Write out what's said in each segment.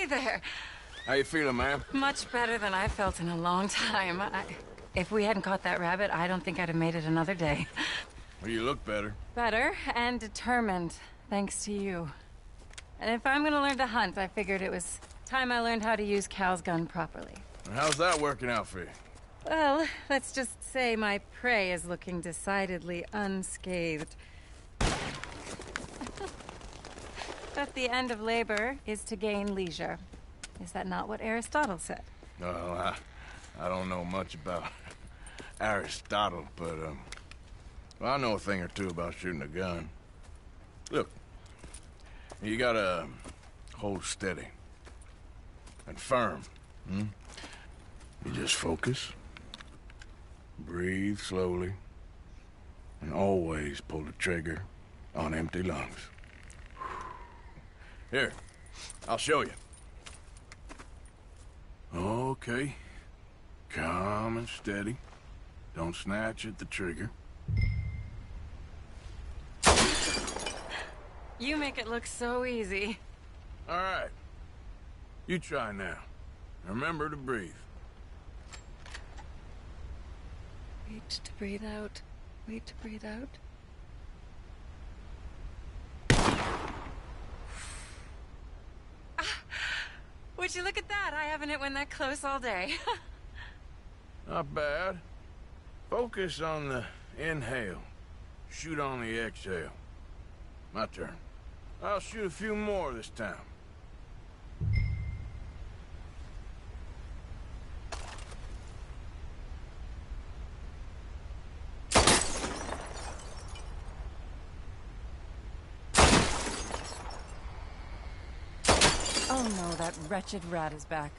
Hey there. How you feeling, ma'am? Much better than I felt in a long time. If we hadn't caught that rabbit, I don't think I'd have made it another day. Well, you look better. Better and determined, thanks to you. And if I'm gonna learn to hunt, I figured it was time I learned how to use Cal's gun properly. How's that working out for you? Well, let's just say my prey is looking decidedly unscathed. But the end of labor is to gain leisure. Is that not what Aristotle said? Well, I don't know much about Aristotle, but, well, I know a thing or two about shooting a gun. Look, you gotta hold steady and firm, You just focus, breathe slowly, and always pull the trigger on empty lungs. Here, I'll show you. Okay. Calm and steady. Don't snatch at the trigger. You make it look so easy. All right. You try now. Remember to breathe. Wait to breathe out. Wait to breathe out. Would you look at that? I haven't hit one that close all day. Not bad. Focus on the inhale. Shoot on the exhale. My turn. I'll shoot a few more this time. Oh no, that wretched rat is back.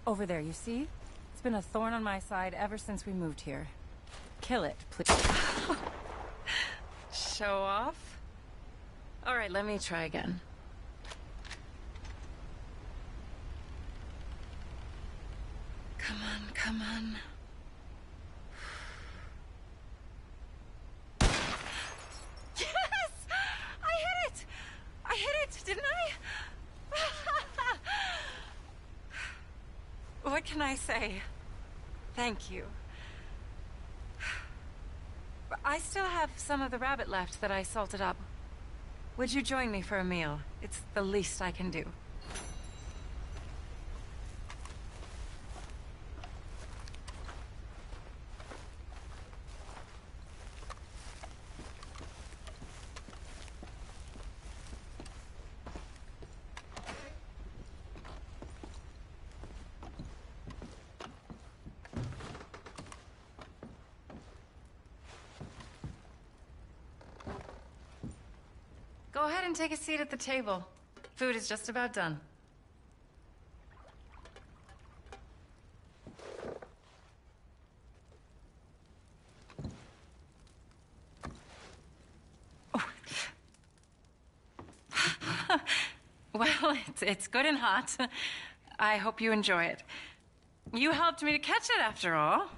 Over there, you see? It's been a thorn on my side ever since we moved here. Kill it, please. Show off? All right, let me try again. Come on, come on. Yes! I hit it! I hit it, didn't I? What can I say? Thank you. I still have some of the rabbit left that I salted up. Would you join me for a meal? It's the least I can do. Go ahead and take a seat at the table. Food is just about done. Oh. Well, it's good and hot. I hope you enjoy it. You helped me to catch it, after all.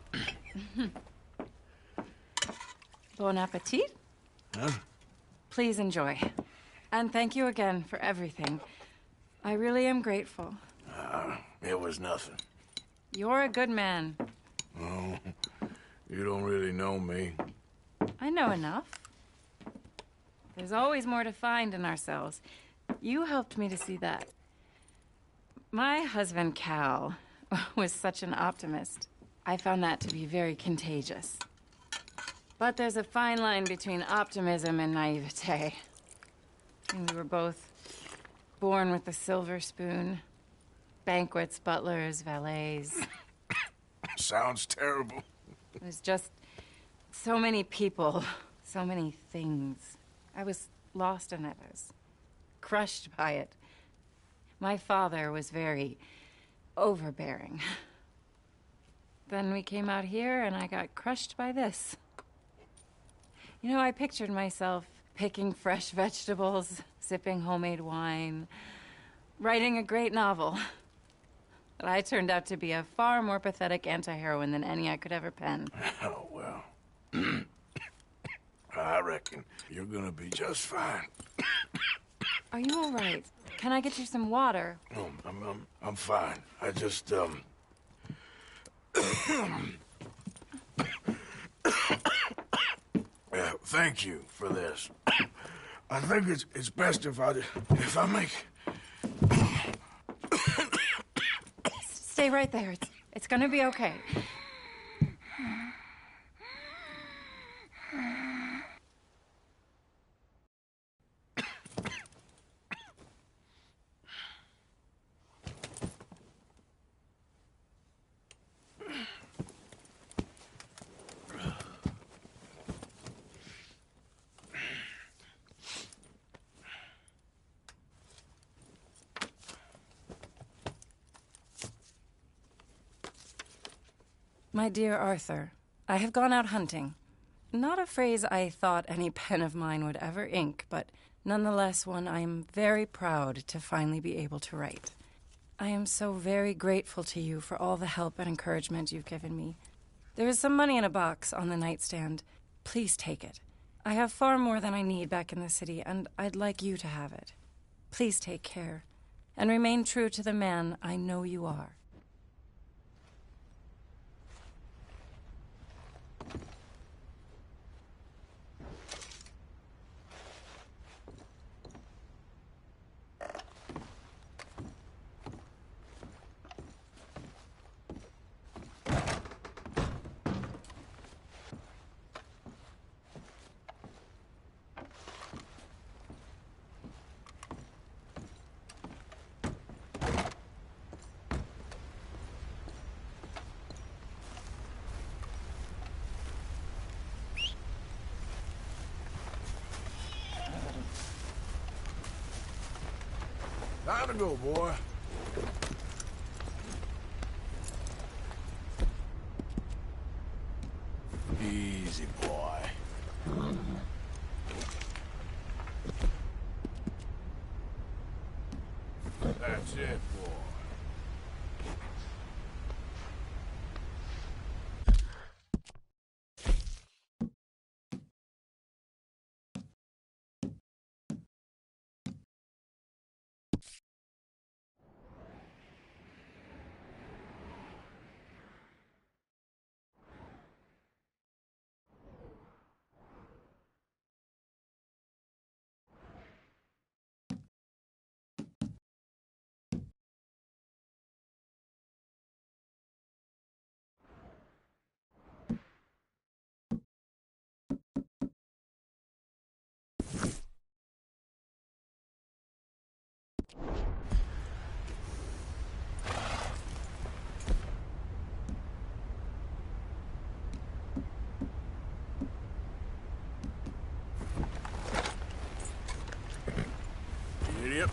Bon appetit. Huh? Please enjoy. And thank you again for everything. I really am grateful. It was nothing. You're a good man. Oh, you don't really know me. I know enough. There's always more to find in ourselves. You helped me to see that. My husband, Cal, was such an optimist. I found that to be very contagious. But there's a fine line between optimism and naivete. And we were both born with a silver spoon. Banquets, butlers, valets. Sounds terrible. It was just so many people, so many things. I was lost in it. I was crushed by it. My father was very overbearing. Then we came out here and I got crushed by this. You know, I pictured myself picking fresh vegetables, sipping homemade wine, writing a great novel. But I turned out to be a far more pathetic anti-heroine than any I could ever pen. Oh, well. I reckon you're gonna be just fine. Are you all right? Can I get you some water? No, I'm fine. I just, yeah, thank you for this. I think it's best if I make... Stay right there. It's gonna be okay. My dear Arthur, I have gone out hunting. Not a phrase I thought any pen of mine would ever ink, but nonetheless one I am very proud to finally be able to write. I am so very grateful to you for all the help and encouragement you've given me. There is some money in a box on the nightstand. Please take it. I have far more than I need back in the city, and I'd like you to have it. Please take care, and remain true to the man I know you are. Time to go, boy. Easy, boy. That's it, boy. Idiot.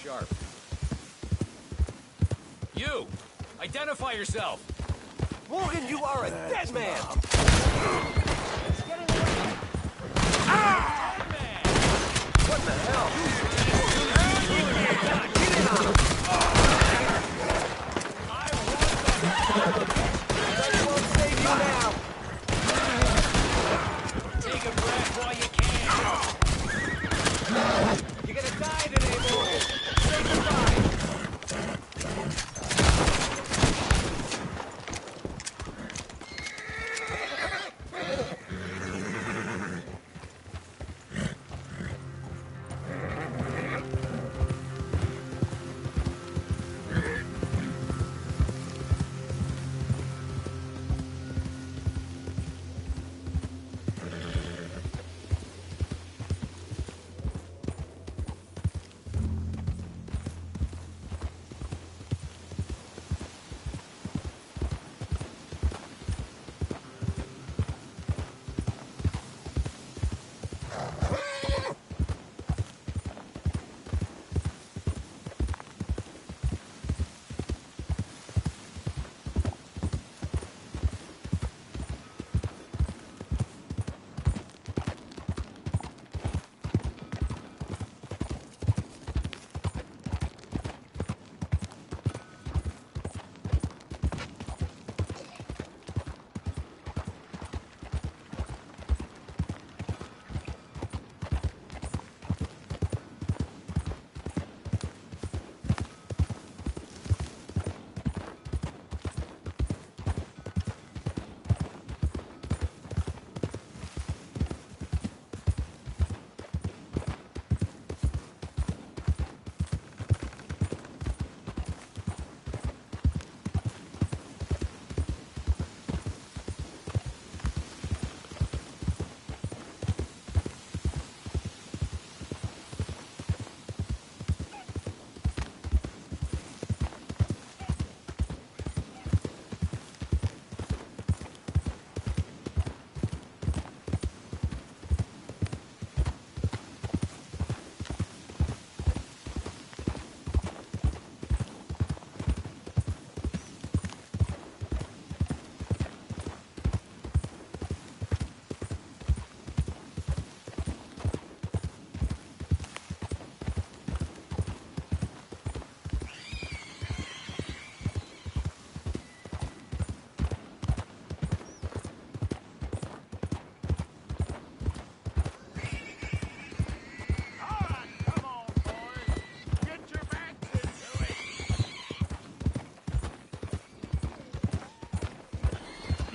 sharp. You! Identify yourself! Morgan, you are a dead man! Ah! Dead man! What the hell? That won't save you now! Take a breath while you can. You're gonna die today, Morgan! Say goodbye!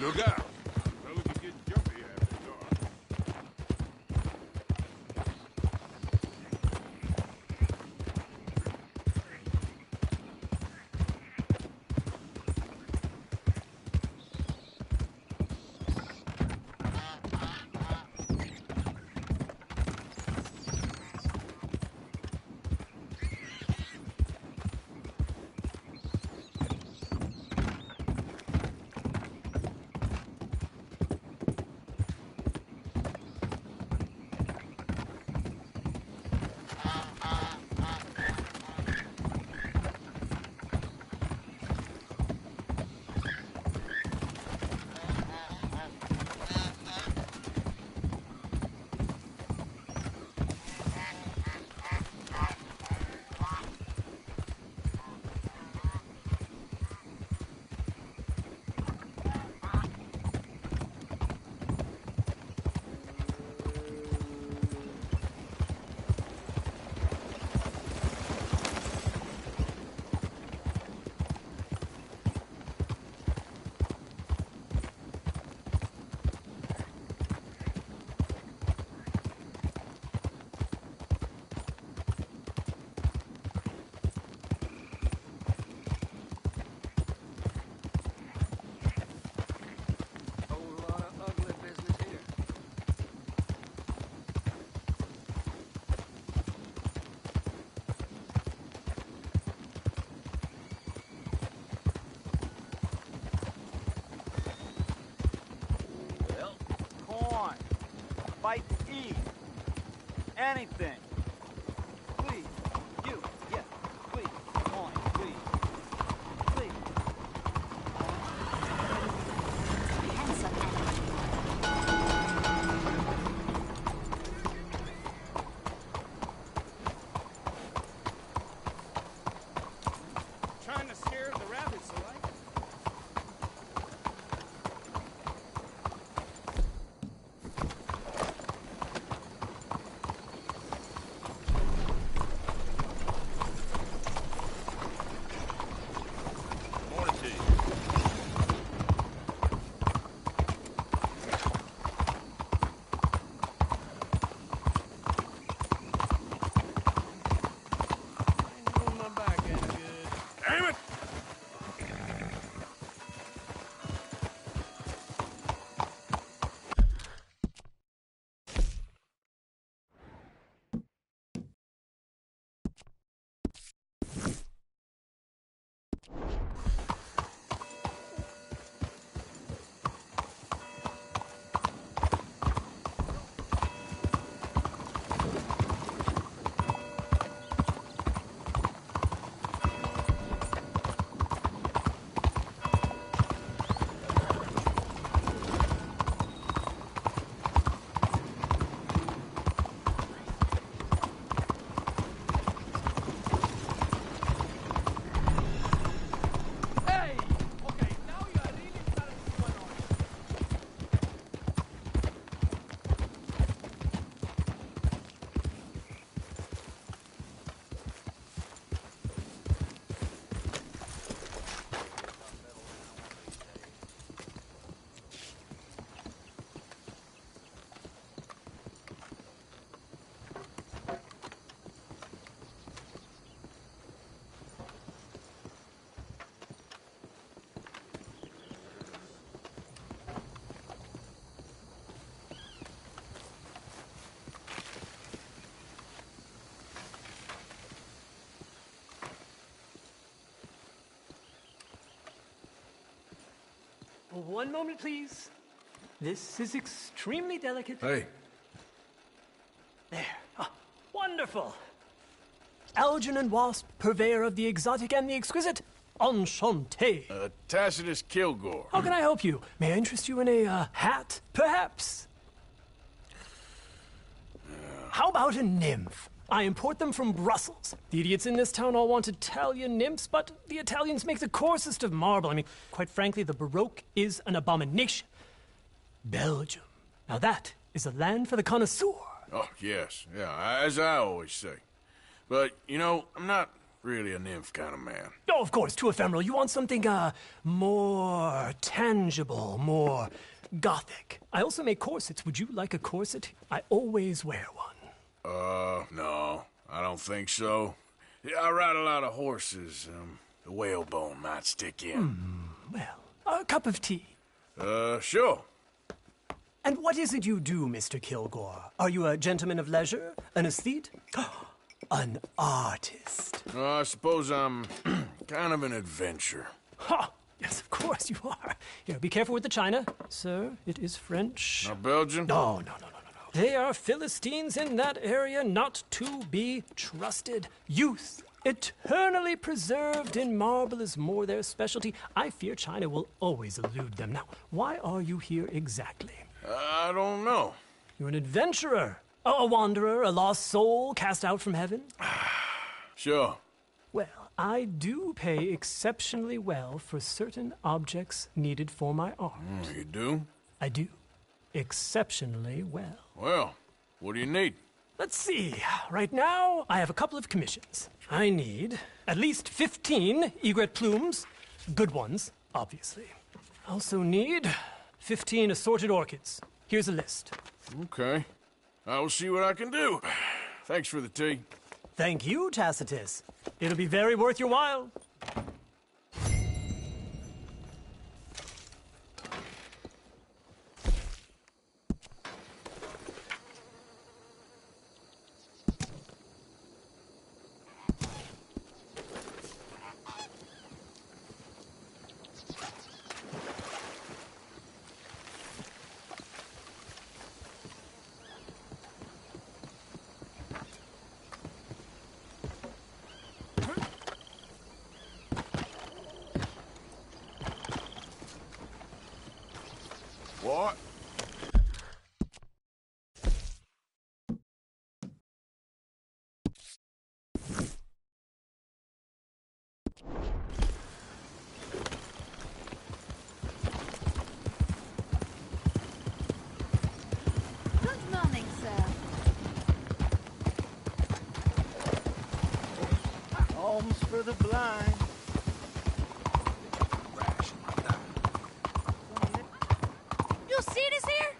Look out! Fellas are getting jumpy after dark. Fight to eat. Anything. Please. You. Yeah. one moment, please. This is extremely delicate. Hey. There. Ah, wonderful. Algernon Wasp, purveyor of the exotic and the exquisite. Enchanté. Tacitus Kilgore. How can I help you? May I interest you in a hat, perhaps? How about a nymph? I import them from Brussels. The idiots in this town all want Italian nymphs, but the Italians make the coarsest of marble. I mean, quite frankly, the Baroque is an abomination. Belgium. Now that is a land for the connoisseur. Oh, yes. Yeah, as I always say. But, you know, I'm not really a nymph kind of man. Oh, of course, too ephemeral. You want something, more tangible, more gothic. I also make corsets. Would you like a corset? I always wear one. No, I don't think so. Yeah, I ride a lot of horses. The whalebone might stick in. Well, a cup of tea. Sure. And what is it you do, Mr. Kilgore? Are you a gentleman of leisure? An aesthete? An artist? I suppose I'm kind of an adventurer. Ha! Yes, of course you are. Here, be careful with the china. Sir, it is French. Not Belgian? No. They are Philistines in that area, not to be trusted. Youth, eternally preserved in marble, is more their specialty. I fear China will always elude them. Now, why are you here exactly? I don't know. You're an adventurer, a wanderer, a lost soul cast out from heaven? Sure. Well, I do pay exceptionally well for certain objects needed for my art. You do? I do. Exceptionally well. Well, what do you need? Let's see. Right now, I have a couple of commissions. I need at least 15 egret plumes. Good ones, obviously. I also need 15 assorted orchids. Here's a list. Okay. I will see what I can do. Thanks for the tea. Thank you, Tacitus. It'll be very worth your while. What? Good morning, sir. Alms for the blind. You see this here?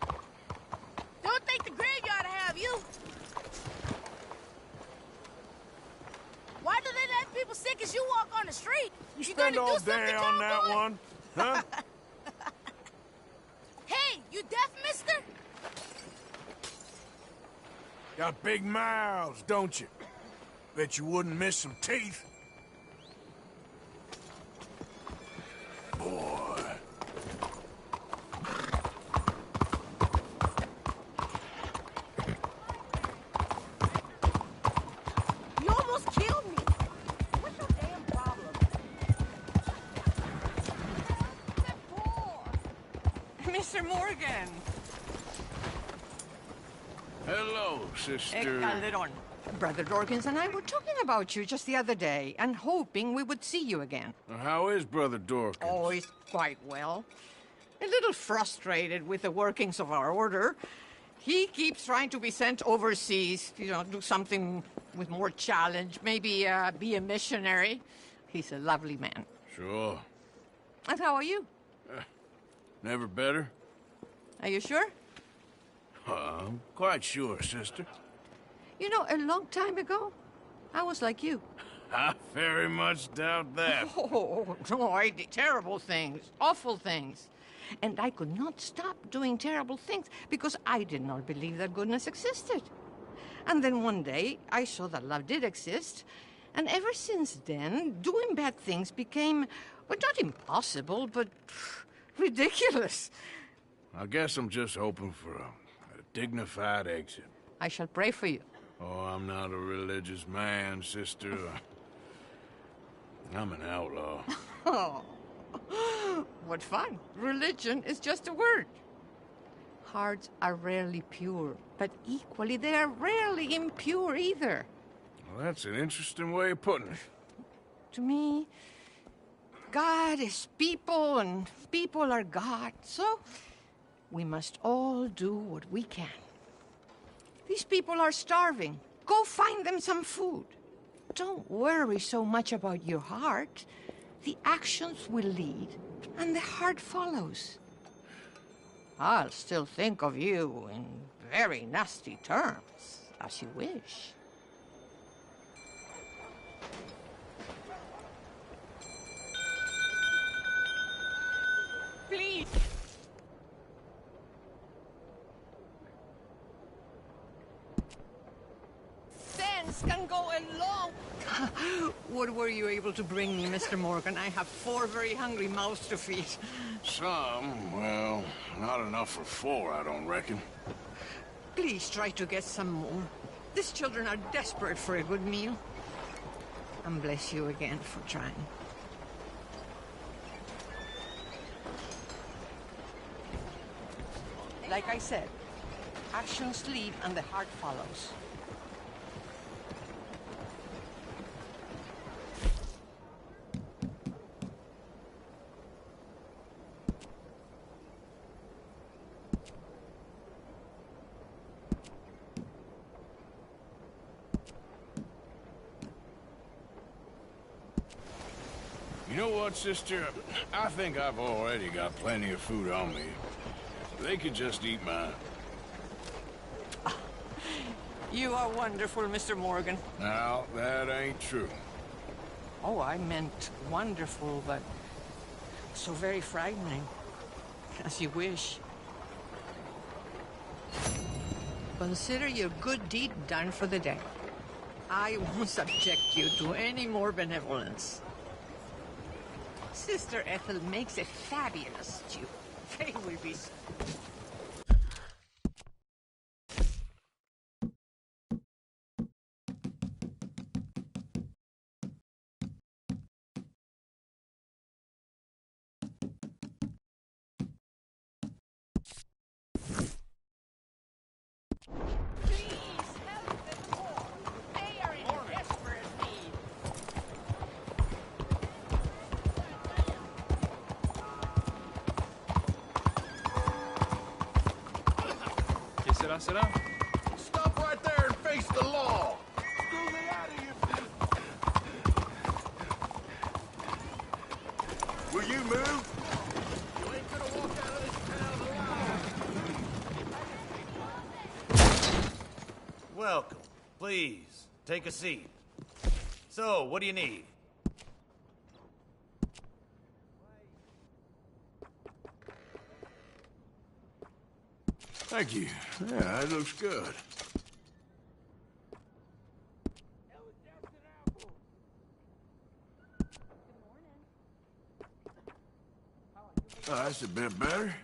Don't think the graveyard will have you. Why do they let people sick as you walk on the street? You gonna spend do all something, day on that cowboy? one? Huh? Hey, you deaf, mister? Got big mouths, don't you? Bet you wouldn't miss some teeth. Boy. You almost killed me. What's your damn problem? Mr. Morgan. Hello, sister. Calderon. Brother Dorkins and I were talking about you just the other day and hoping we would see you again. How is Brother Dorkins? Oh, he's quite well. A little frustrated with the workings of our order. He keeps trying to be sent overseas, do something with more challenge, maybe be a missionary. He's a lovely man. Sure. And how are you? Never better? Are you sure? I'm quite sure, sister. You know, a long time ago, I was like you. I very much doubt that. Oh, no, I did terrible things, awful things. And I could not stop doing terrible things because I did not believe that goodness existed. And then one day, I saw that love did exist. And ever since then, doing bad things became, well, not impossible, but Ridiculous. I guess I'm just hoping for a dignified exit. I shall pray for you. Oh, I'm not a religious man, sister. I'm an outlaw. Oh, what fun. Religion is just a word. Hearts are rarely pure, but equally they are rarely impure either. Well, that's an interesting way of putting it. To me, God is people and people are God, so we must all do what we can. These people are starving. Go find them some food. Don't worry so much about your heart. The actions will lead, and the heart follows. I'll still think of you in very nasty terms, as you wish. Please. Sense can go a long... What were you able to bring me, Mr. Morgan? I have 4 very hungry mouths to feed. Some, well, not enough for 4, I don't reckon. Please try to get some more. These children are desperate for a good meal. And bless you again for trying. Like I said, actions lead and the heart follows. You know what, sister? I think I've already got plenty of food on me. They could just eat mine. You are wonderful, Mr. Morgan. Now, that ain't true. Oh, I meant wonderful, but so very frightening. As you wish. Consider your good deed done for the day. I won't subject you to any more benevolence. Sister Ethel makes a fabulous stew. They will be... Será? Stop right there and face the law! Screw me out of you! Will you move? You ain't gonna walk out of this town alive! Welcome. Please, take a seat. So, what do you need? Thank you. Yeah, that looks good. Oh, that's a bit better.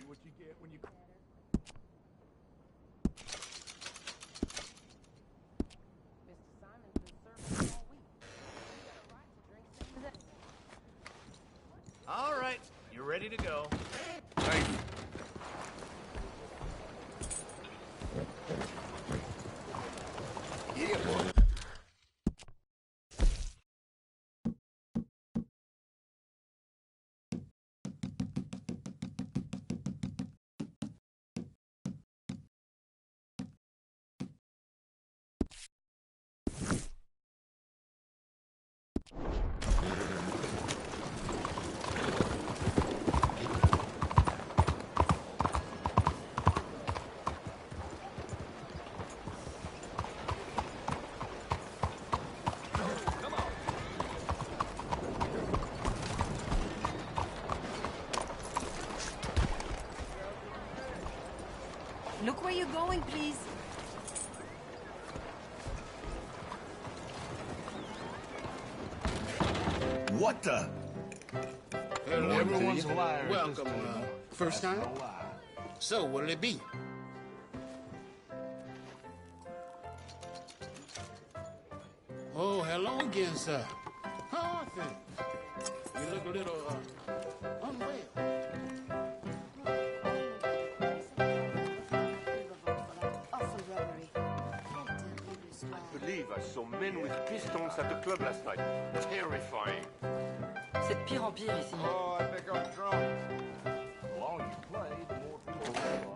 All right, you're ready to go. Thank you. Look where you're going, please. What the? Everyone's a liar. Welcome. First time? So, what'll it be? Oh, hello again, sir. How are things? You look a little, unwell. I believe I saw men with pistols at the club last night. Terrifying. C'est de pire en pire ici. Oh, I think I'm drunk. The longer you play, the more people will.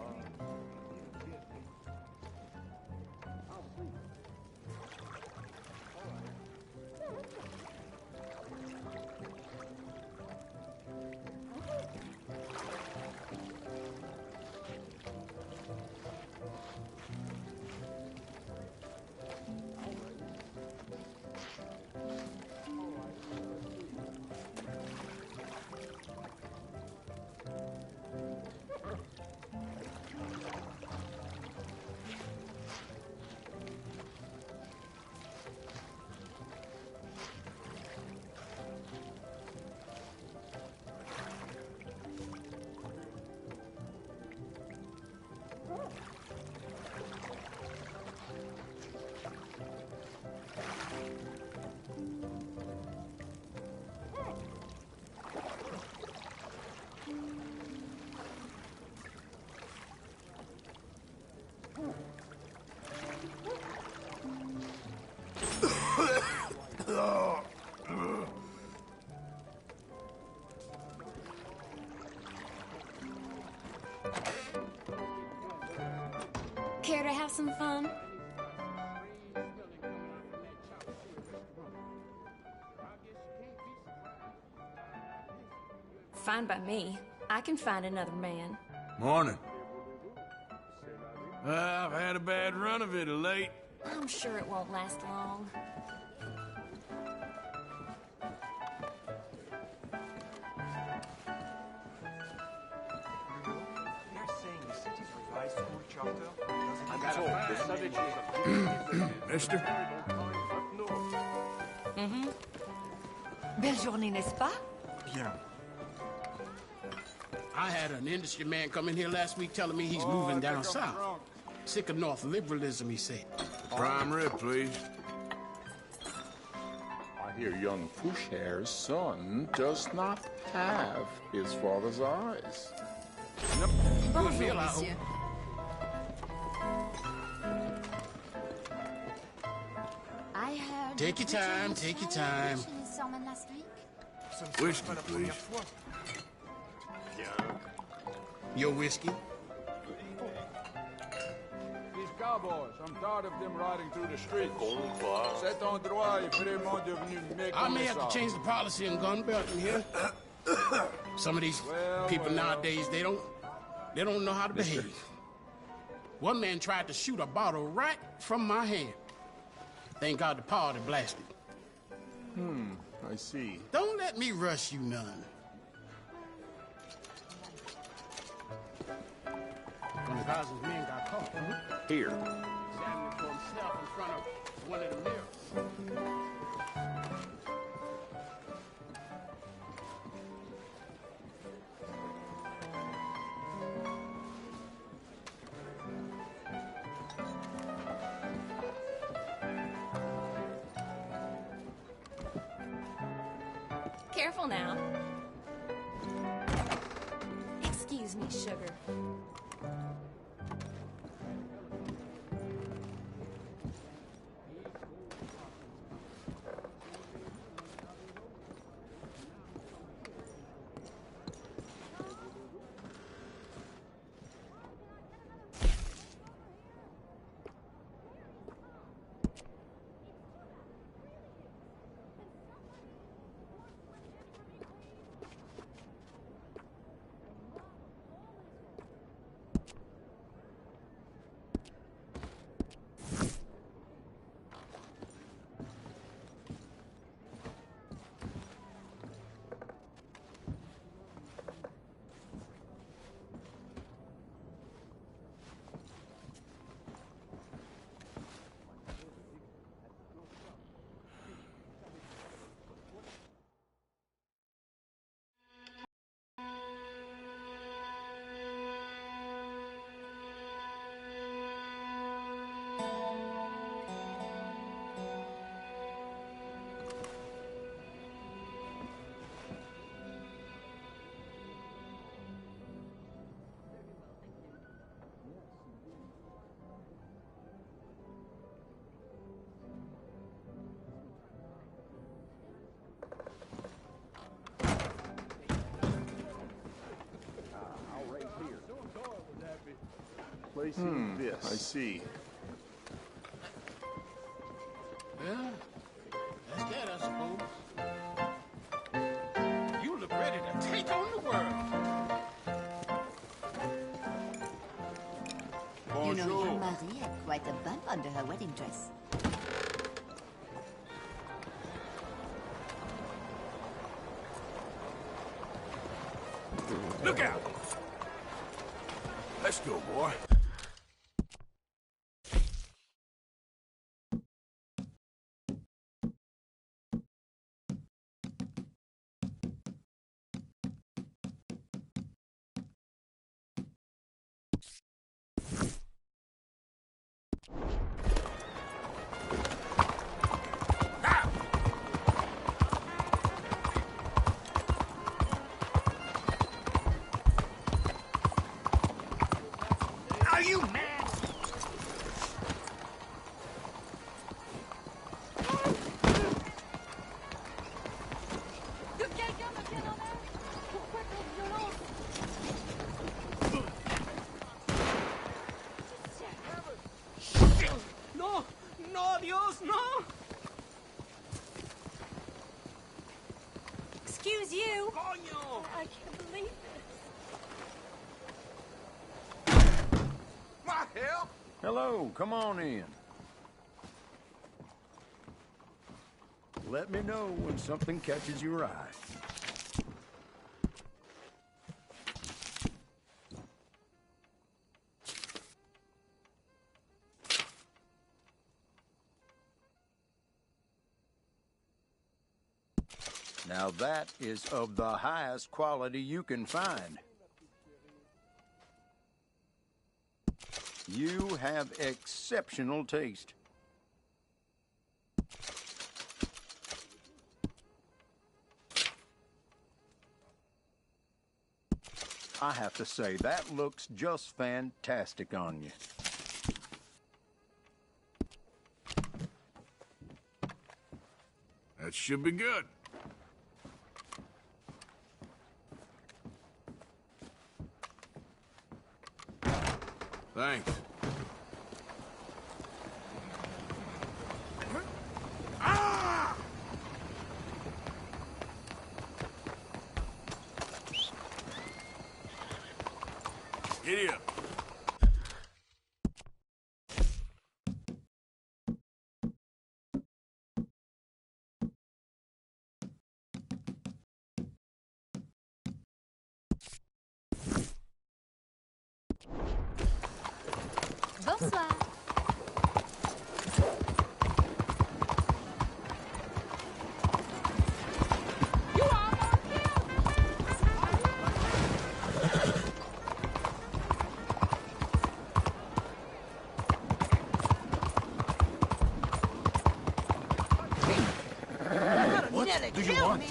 Care to have some fun? Fine by me. I can find another man. Morning. I've had a bad run of it of late. I'm sure it won't last long. Mister? Belle journée, n'est-ce pas? Bien. I had an industry man come in here last week telling me he's moving down south. Sick of North liberalism, he said. Prime rib, please. I hear young Foucher's son does not have his father's eyes. Bonjour, monsieur. I heard... Take your time, take your time. Whiskey, please. Your whiskey? These cowboys, I'm tired of them riding through the streets. Cet endroit est vraiment devenu méconnaissable. I may have to change the policy on gun belt in here. Some of these people nowadays, they don't know how to behave. One man tried to shoot a bottle right from my hand. Thank God the party blasted. I see. Don't let me rush you none. One of Gaza's men got caught. Here. Examining for himself in front of one of the mirrors. Careful now. Excuse me, sugar. replacing this. I see. Well, that's that, I suppose. You look ready to take on the world. You know, Bonjour. your Marie had quite a bump under her wedding dress. Look out! Let's go, boy. Are you mad? No! No, Dios, no! Excuse you. Coño! I can't believe My hell! Hello, come on in. Let me know when something catches your eye. Now that is of the highest quality you can find. You have exceptional taste. I have to say, that looks just fantastic on you. That should be good. Thanks. Ah! Giddy up. Bonsoir. What do you want?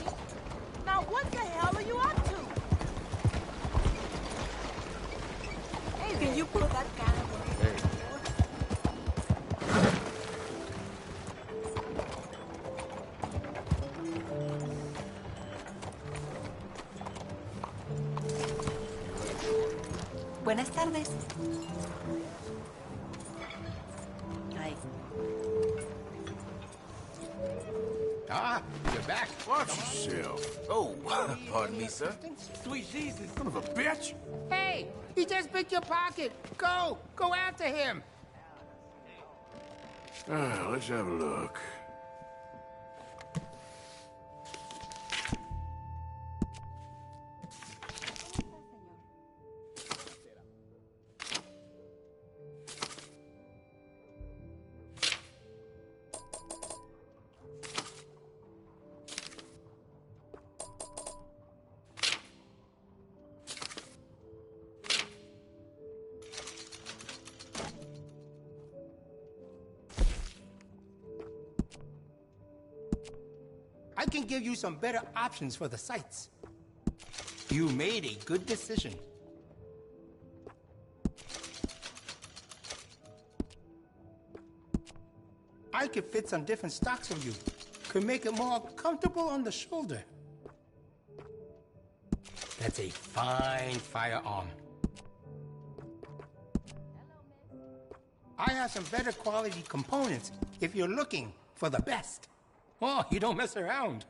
Now what the hell are you up to? Hey, can you put that kind of Buenas tardes. Hi. Ah, you're back. Watch yourself. Oh, pardon me, sir. Sweet Jesus. Son of a bitch. Hey, he just picked your pocket. Go after him. Let's have a look. I can give you some better options for the sites. You made a good decision. I could fit some different stocks on you. Could make it more comfortable on the shoulder. That's a fine firearm. I have some better quality components if you're looking for the best. Oh, you don't mess around.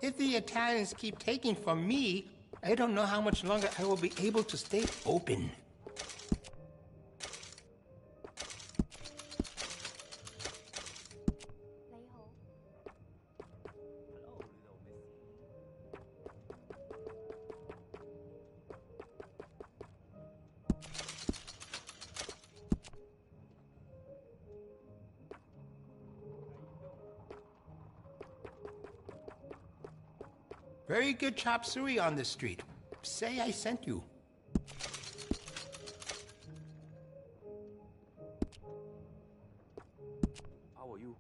If the Italians keep taking from me, I don't know how much longer I will be able to stay open. Very good chop suey on this street. Say I sent you. How are you?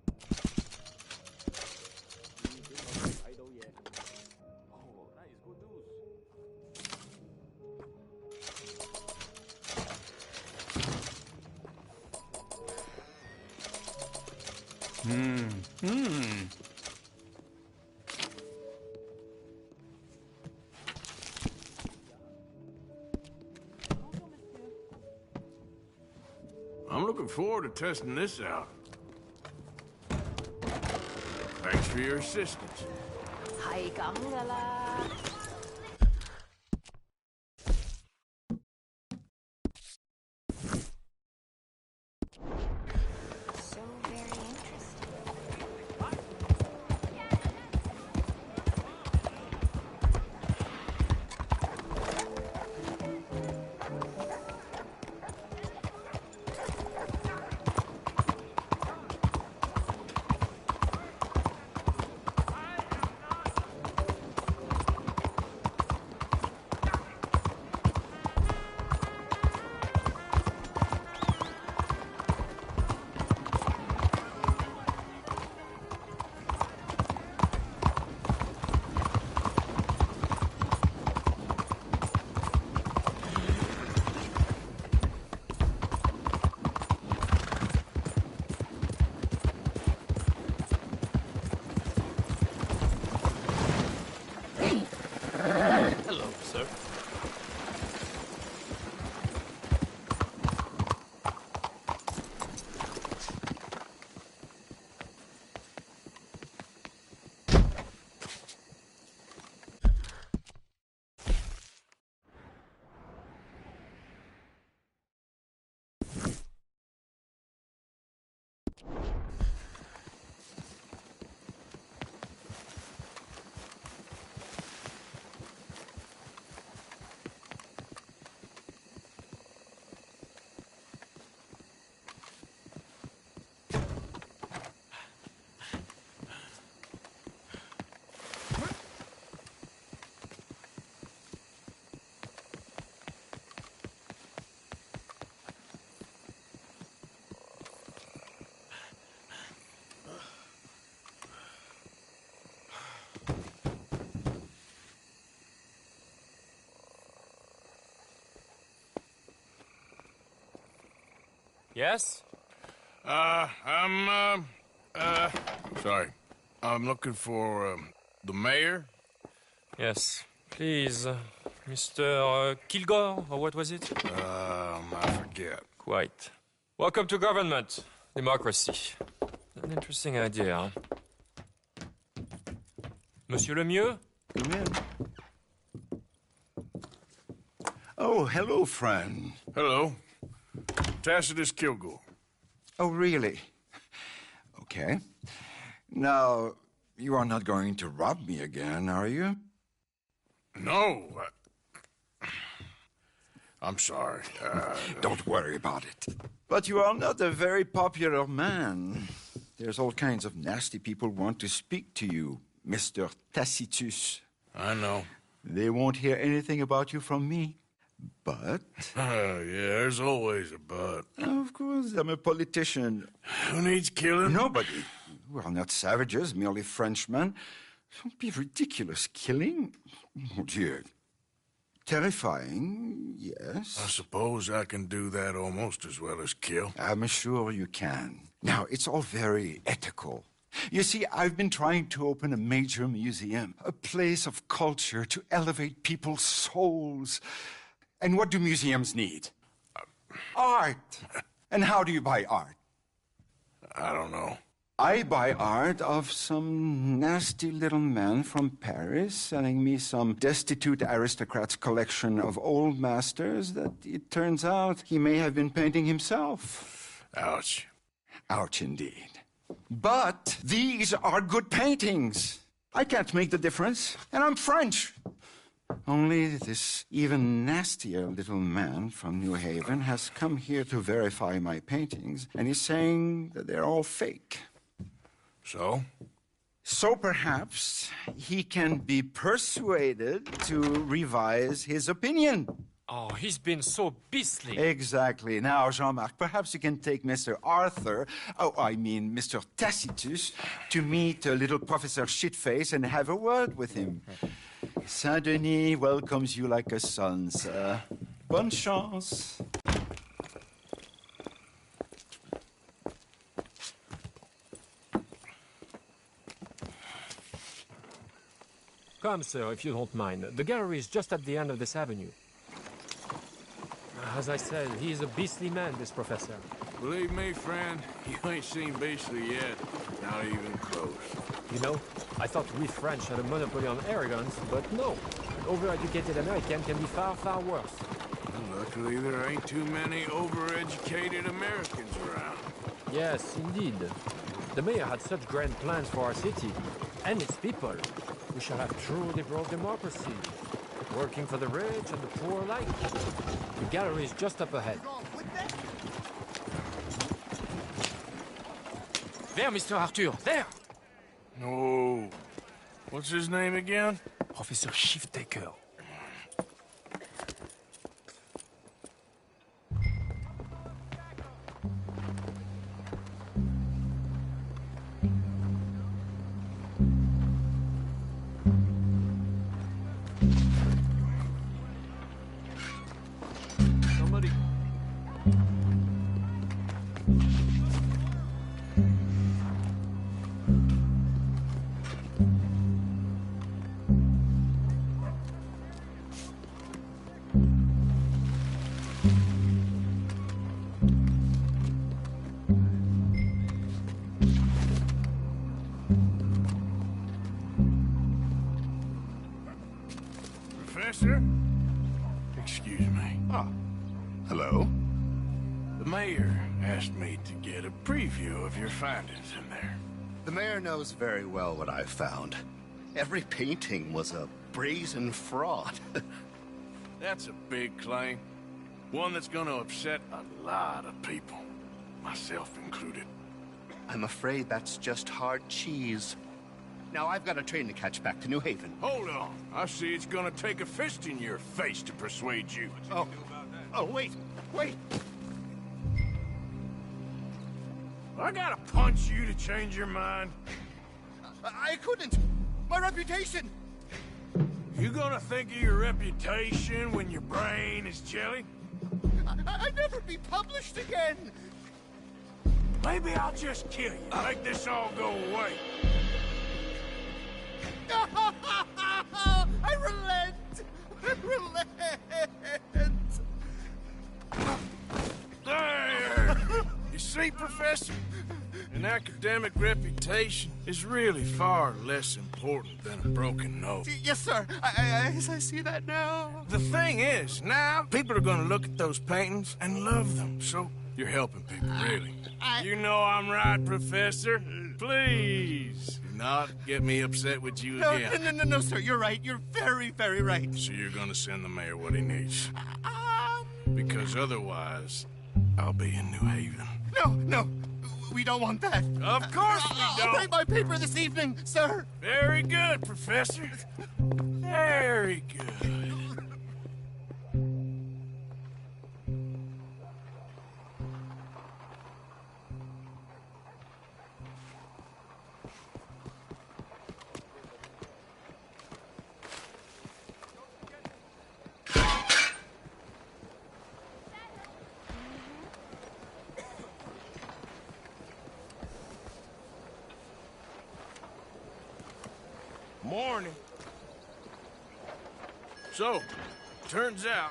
Oh, nice, good news. I'm looking forward to testing this out. Thanks for your assistance. Hay cảm ơn là. So very interesting. Hello, sir. Yes? Sorry. I'm looking for, the mayor? Yes. Please, Mr. Kilgore, or what was it? I forget. Quite. Welcome to government. Democracy. An interesting idea, huh? Monsieur Lemieux? Come in. Oh, hello, friend. Hello. Tacitus Kilgore. Oh, really? Okay. Now, you are not going to rob me again, are you? No. I'm sorry. Don't worry about it. But you are not a very popular man. There's all kinds of nasty people want to speak to you, Mr. Tacitus. I know. They won't hear anything about you from me. But... Yeah, there's always a but. Of course, I'm a politician. Who needs killing? Nobody. We're not savages, merely Frenchmen. Don't be ridiculous. Killing? Oh, dear. Terrifying, yes. I suppose I can do that almost as well as kill. I'm sure you can. Now, it's all very ethical. You see, I've been trying to open a major museum, a place of culture to elevate people's souls. And what do museums need? Art. And how do you buy art? I don't know. I buy art of some nasty little man from Paris selling me some destitute aristocrat's collection of old masters that it turns out he may have been painting himself. Ouch. Ouch indeed. But these are good paintings. I can't make the difference, and I'm French. Only this even nastier little man from New Haven has come here to verify my paintings, and he's saying that they're all fake. So? So perhaps he can be persuaded to revise his opinion. Oh, he's been so beastly. Exactly. Now, Jean-Marc, perhaps you can take Mr. Arthur, Mr. Tacitus, to meet little Professor Shitface and have a word with him. Saint-Denis welcomes you like a son, sir. Bonne chance. Come, sir, if you don't mind. The gallery is just at the end of this avenue. As I said, he's a beastly man, this professor. Believe me, friend, you ain't seen beastly yet. Not even close. You know, I thought we French had a monopoly on arrogance, but no. An overeducated American can be far, far worse. Well, luckily, there ain't too many overeducated Americans around. Yes, indeed. The mayor had such grand plans for our city and its people. We shall have true liberal democracy, working for the rich and the poor alike. The gallery is just up ahead. There, Mr. Arthur, there! No. What's his name again? Professor Shiftaker. Professor? Excuse me. Ah, hello. The mayor asked me to get a preview of your findings in there. The mayor knows very well what I found. Every painting was a brazen fraud. That's a big claim. One that's gonna upset a lot of people. Myself included. I'm afraid that's just hard cheese. Now, I've got a train to catch back to New Haven. Hold on. I see it's gonna take a fist in your face to persuade you. Oh, wait. I gotta punch you to change your mind. I couldn't. My reputation. You gonna think of your reputation when your brain is jelly? I'd never be published again. Maybe I'll just kill you. Make this all go away. I relent. There! You see, Professor? An academic reputation is really far less important than a broken nose. Yes, sir. I see that now. The thing is, now people are gonna look at those paintings and love them, so you're helping people, really. You know I'm right, Professor. Please, do not get me upset with you again. No, sir. You're right. You're very, very right. So you're gonna send the mayor what he needs. Because otherwise, I'll be in New Haven. No. We don't want that. Of course we don't. I'll bring my paper this evening, sir. Very good, Professor. Very good. Morning. So, turns out,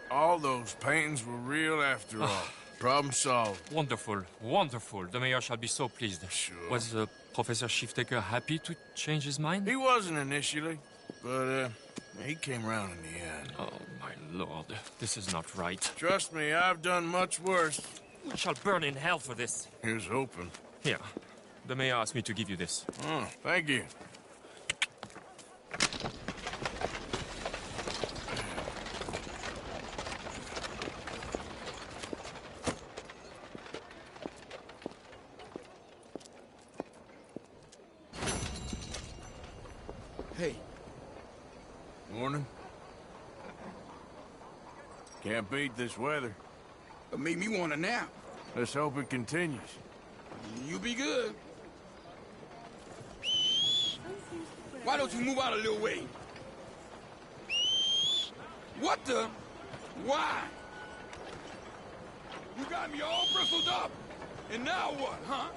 all those paintings were real after all. Problem solved. Wonderful, wonderful. The mayor shall be so pleased. Sure. Was Professor Shiftaker happy to change his mind? He wasn't initially, but he came around in the end. Oh, my lord. This is not right. Trust me, I've done much worse. We shall burn in hell for this. Here's hoping. Here. The mayor asked me to give you this. Oh, thank you. Hey. Morning. Can't beat this weather. It made me want a nap. Let's hope it continues. You be good. Why don't you move out a little way? What the? Why? You got me all bristled up. And now what, huh?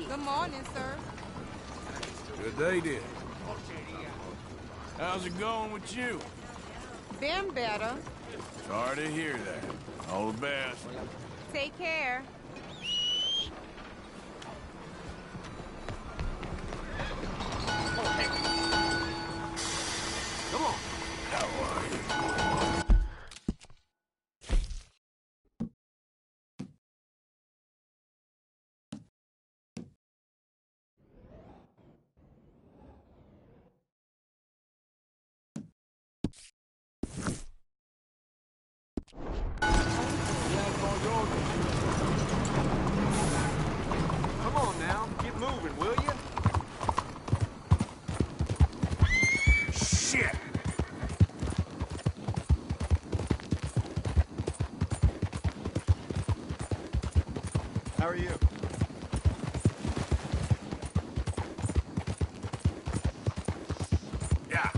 Good morning, sir. Good they did. How's it going with you? Been better. Sorry to hear that. All the best. Take care. Come on. How are you? Come on now, get moving, will you? Shit! How are you? Yeah.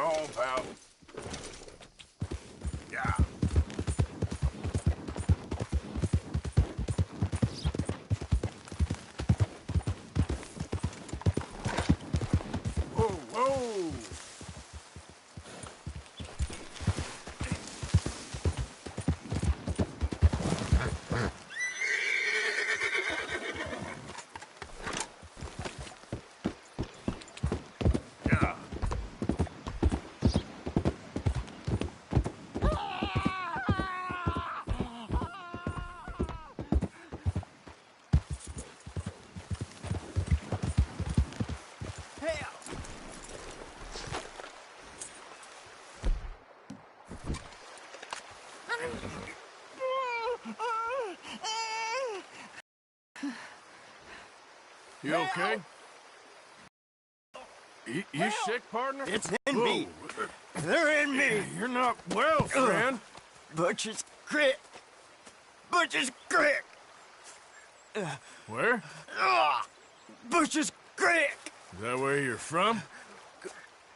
on, pal. Yeah. Whoa, whoa! You okay? You sick, partner? It's in me. They're in me. You're not well, friend. Butcher's Creek. Butcher's Creek. Where? Butcher's Creek. Is that where you're from?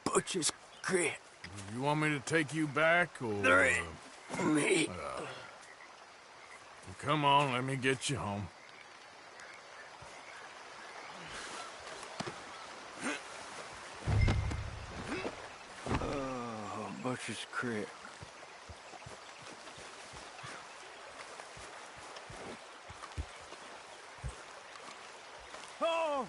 Butcher's Creek. You want me to take you back, or... They're in me. Come on, let me get you home. Butcher's Creek. Oh!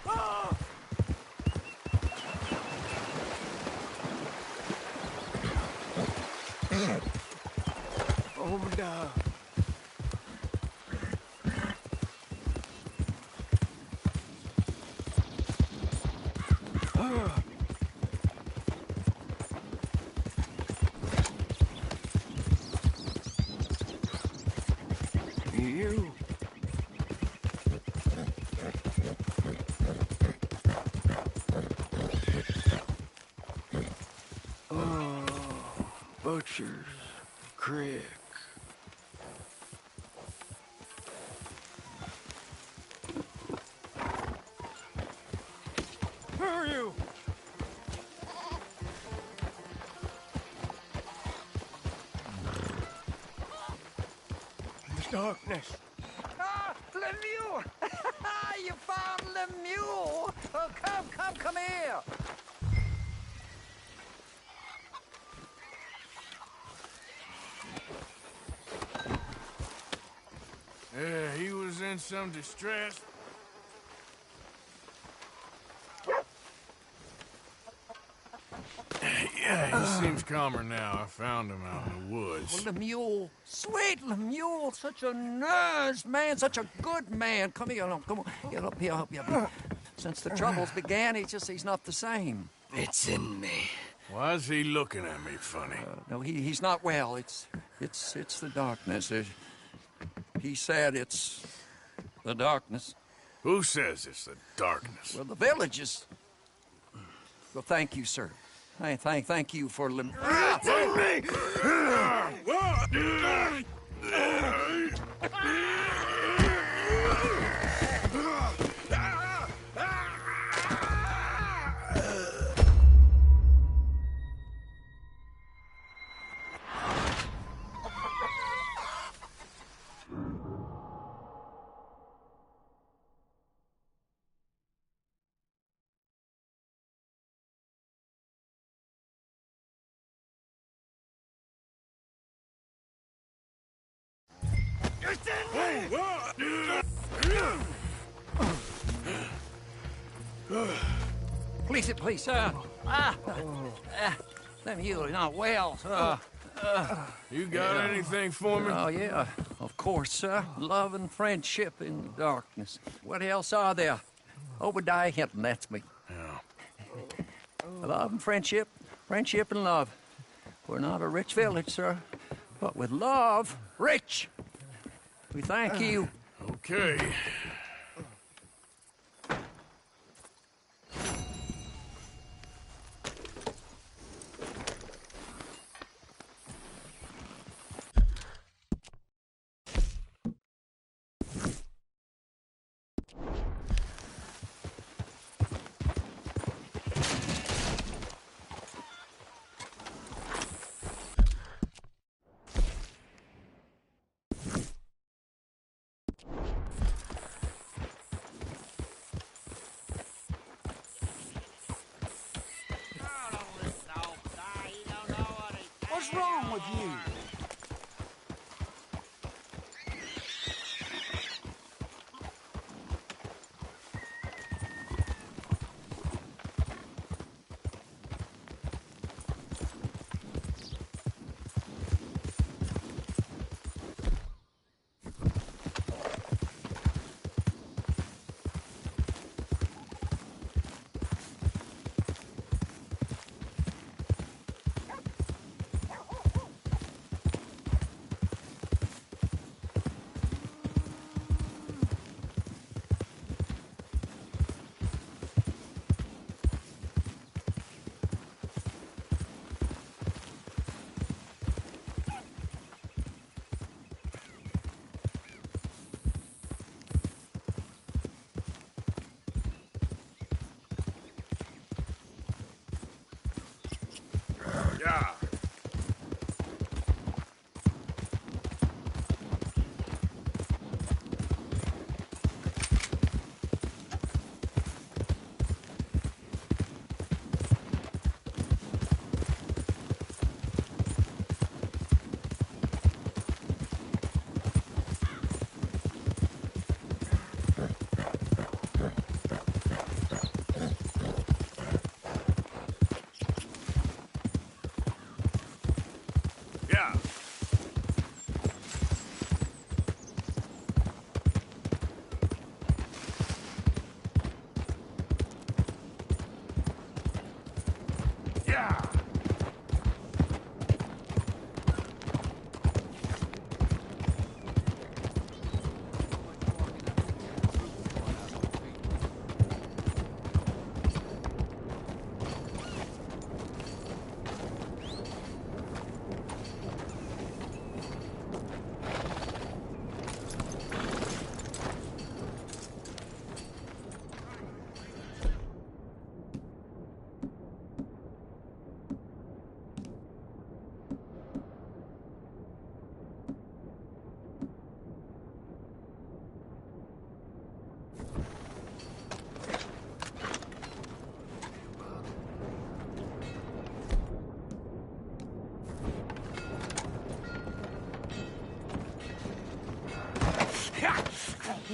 Oh! Oh, my God. You. Oh, Butcher's Creek. Who are you? Darkness. Ah, Lemieux! You found Lemieux! Oh, come here! Yeah, he was in some distress. Yeah, he seems calmer now. I found him out in the woods. Oh, Lemieux, sweet Lemieux, such a nice man, such a good man. Come here, come on, get up here, help you. Since the troubles began, he's not the same. It's in me. Why is he looking at me funny? No, he's not well. It's the darkness. He said it's the darkness. Who says it's the darkness? Well, the village is. Well, thank you, sir. Thank you for Please, sir. Lemieux, not well, sir. You got anything for me? Oh, yeah, of course, sir. Love and friendship in the darkness. What else are there? Obadiah Hinton, that's me. Yeah. Love and friendship and love. We're not a rich village, sir, but with love, rich. We thank you. Okay. What's wrong with you? Yeah.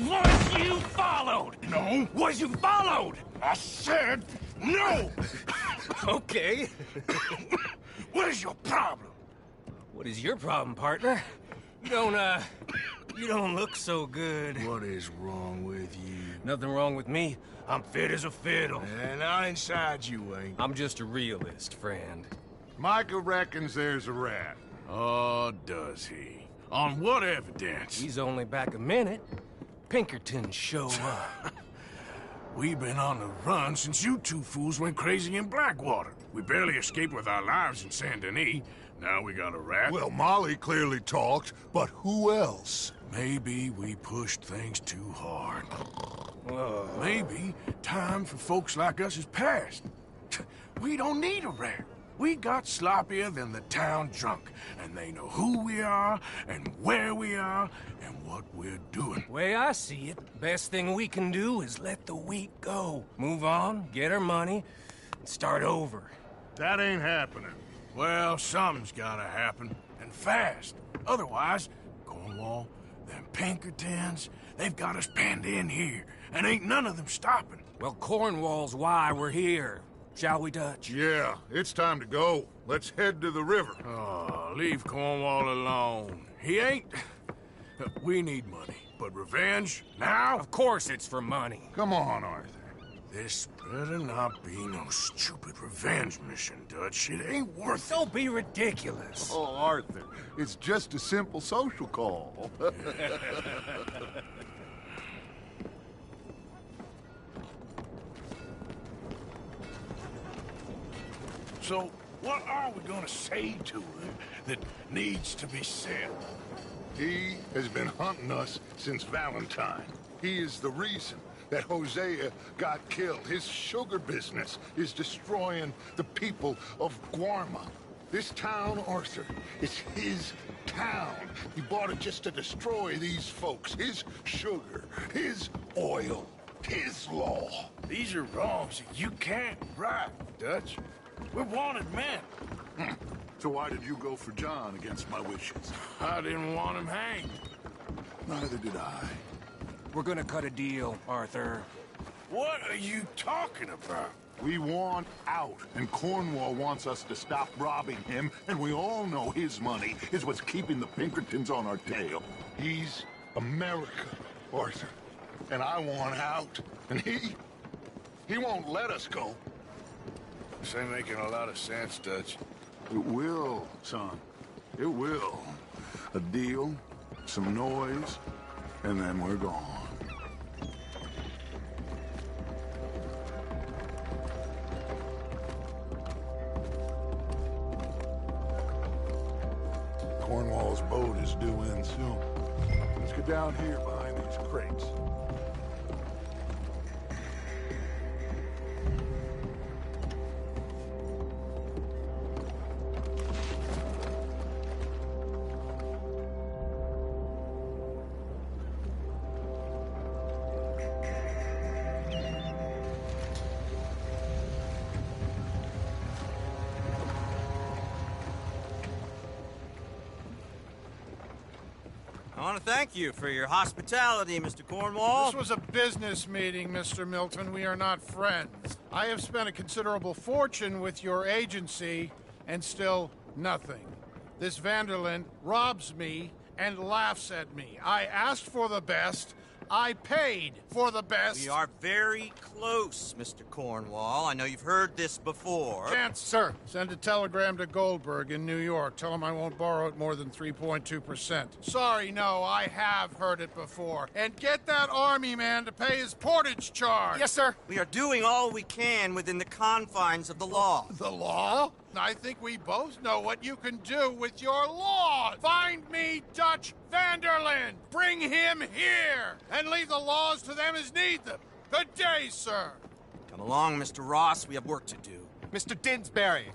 Was you followed? No. Was you followed? I said no! Okay. What is your problem? What is your problem, partner? You don't look so good. What is wrong with you? Nothing wrong with me. I'm fit as a fiddle. And not inside you ain't. I'm just a realist, friend. Micah reckons there's a rat. Oh, does he? On what evidence? He's only back a minute. Pinkerton show up. We've been on the run since you two fools went crazy in Blackwater. We barely escaped with our lives in Saint Denis. Now we got a rat. Well, Molly clearly talked, but who else? Maybe we pushed things too hard. Maybe time for folks like us is past. We don't need a rat. We got sloppier than the town drunk, and they know who we are, and where we are, and what we're doing. Way I see it, best thing we can do is let the week go. Move on, get our money, and start over. That ain't happening. Well, something's gotta happen, and fast. Otherwise, Cornwall, them Pinkertons, they've got us penned in here, and ain't none of them stopping. Well, Cornwall's why we're here. Shall we, Dutch? Yeah, it's time to go. Let's head to the river. Oh, leave Cornwall alone. He ain't... We need money, but revenge, now? Of course it's for money. Come on, Arthur. This better not be no stupid revenge mission, Dutch. It ain't worth it. Don't be ridiculous. Oh, Arthur, it's just a simple social call. So, what are we gonna say to him that needs to be said? He has been hunting us since Valentine. He is the reason that Hosea got killed. His sugar business is destroying the people of Guarma. This town, Arthur, is his town. He bought it just to destroy these folks. His sugar, his oil, his law. These are wrongs that you can't right, Dutch. We're wanted men. So why did you go for John against my wishes? I didn't want him hanged. Neither did I. We're gonna cut a deal, Arthur. What are you talking about? We want out, and Cornwall wants us to stop robbing him, and we all know his money is what's keeping the Pinkertons on our tail. He's America, Arthur, and I want out, and he won't let us go. This ain't making a lot of sense, Dutch. It will, son. It will. A deal, some noise, and then we're gone. Cornwall's boat is due in soon. Let's get down here behind these crates. I want to thank you for your hospitality, Mr. Cornwall. This was a business meeting, Mr. Milton. We are not friends. I have spent a considerable fortune with your agency, and still nothing. This Vanderlyn robs me and laughs at me. I asked for the best. I paid for the best. We are very close, Mr. Cornwall. I know you've heard this before. Chance, sir. Send a telegram to Goldberg in New York. Tell him I won't borrow at more than 3.2%. Sorry, no, I have heard it before. And get that army man to pay his portage charge. Yes, sir. We are doing all we can within the confines of the law. The law? I think we both know what you can do with your law. Find me Dutch Vanderlyn. Bring him here. And leave the laws to them as need them. Good day, sir. Come along, Mr. Ross. We have work to do. Mr. Didsbury.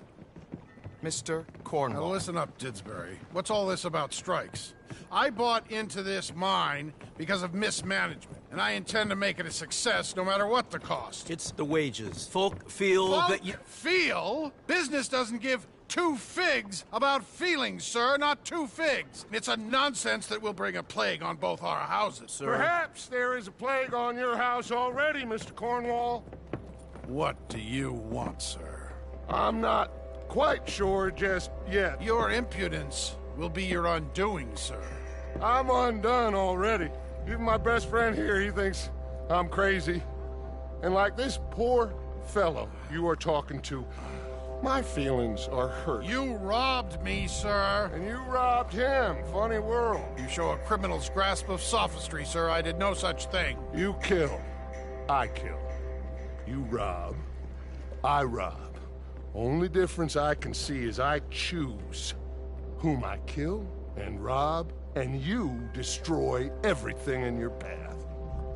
Mr. Cornwall. Now listen up, Didsbury. What's all this about strikes? I bought into this mine because of mismanagement, and I intend to make it a success no matter what the cost. It's the wages. Folk feel that you... Feel? Business doesn't give two figs about feelings, sir, not two figs. It's a nonsense that will bring a plague on both our houses. Sir. Perhaps there is a plague on your house already, Mr. Cornwall. What do you want, sir? I'm not quite sure just yet. Your impudence will be your undoing, sir. I'm undone already. Even my best friend here, he thinks I'm crazy. And like this poor fellow you are talking to, my feelings are hurt. You robbed me, sir. And you robbed him. Funny world. You show a criminal's grasp of sophistry, sir. I did no such thing. You kill. I kill. You rob. I rob. Only difference I can see is I choose whom I kill and rob, and you destroy everything in your path.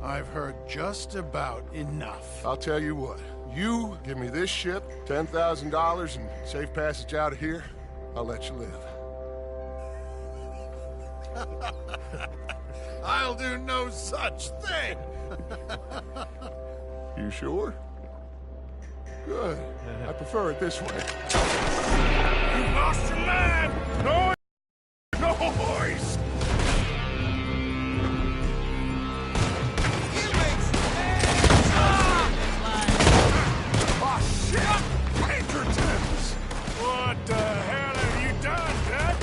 I've heard just about enough. I'll tell you what. You give me this ship, $10,000, and safe passage out of here, I'll let you live. I'll do no such thing. You sure? Good. I prefer it this way. You lost your man! Noise! Noise! Oh, shit! Pinkertons! What the hell have you done, Dutch?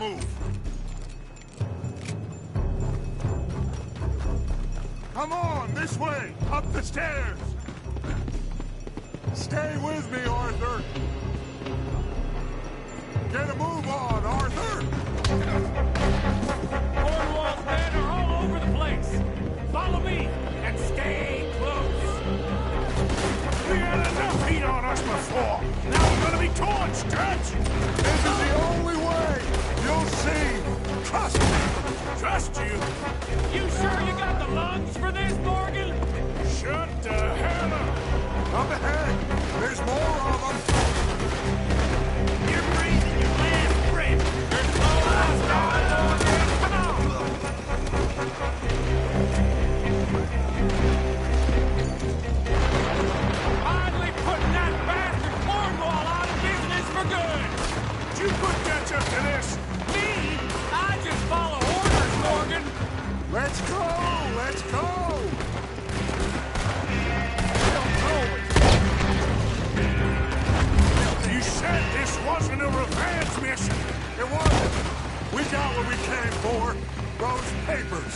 move. Come on, this way, up the stairs. Stay with me, Arthur. Get a move on, Arthur. Cornwall's men are all over the place. Follow me and stay close. We had enough heat on us before. Now we're gonna be torched, Dutch. This is the only way. You'll see. Trust me. Trust you. You sure you got the lungs for this, Morgan? Shut the hell up. Up ahead. There's more of them. You're breathing your last breath. There's no last time, Morgan. Come on. Finally putting that bastard Cornwall out of business for good. You put Dutch up to this. Me? I just follow orders, Morgan. Let's go. Let's go. You said this wasn't a revenge mission. It wasn't. We got what we came for. Those papers.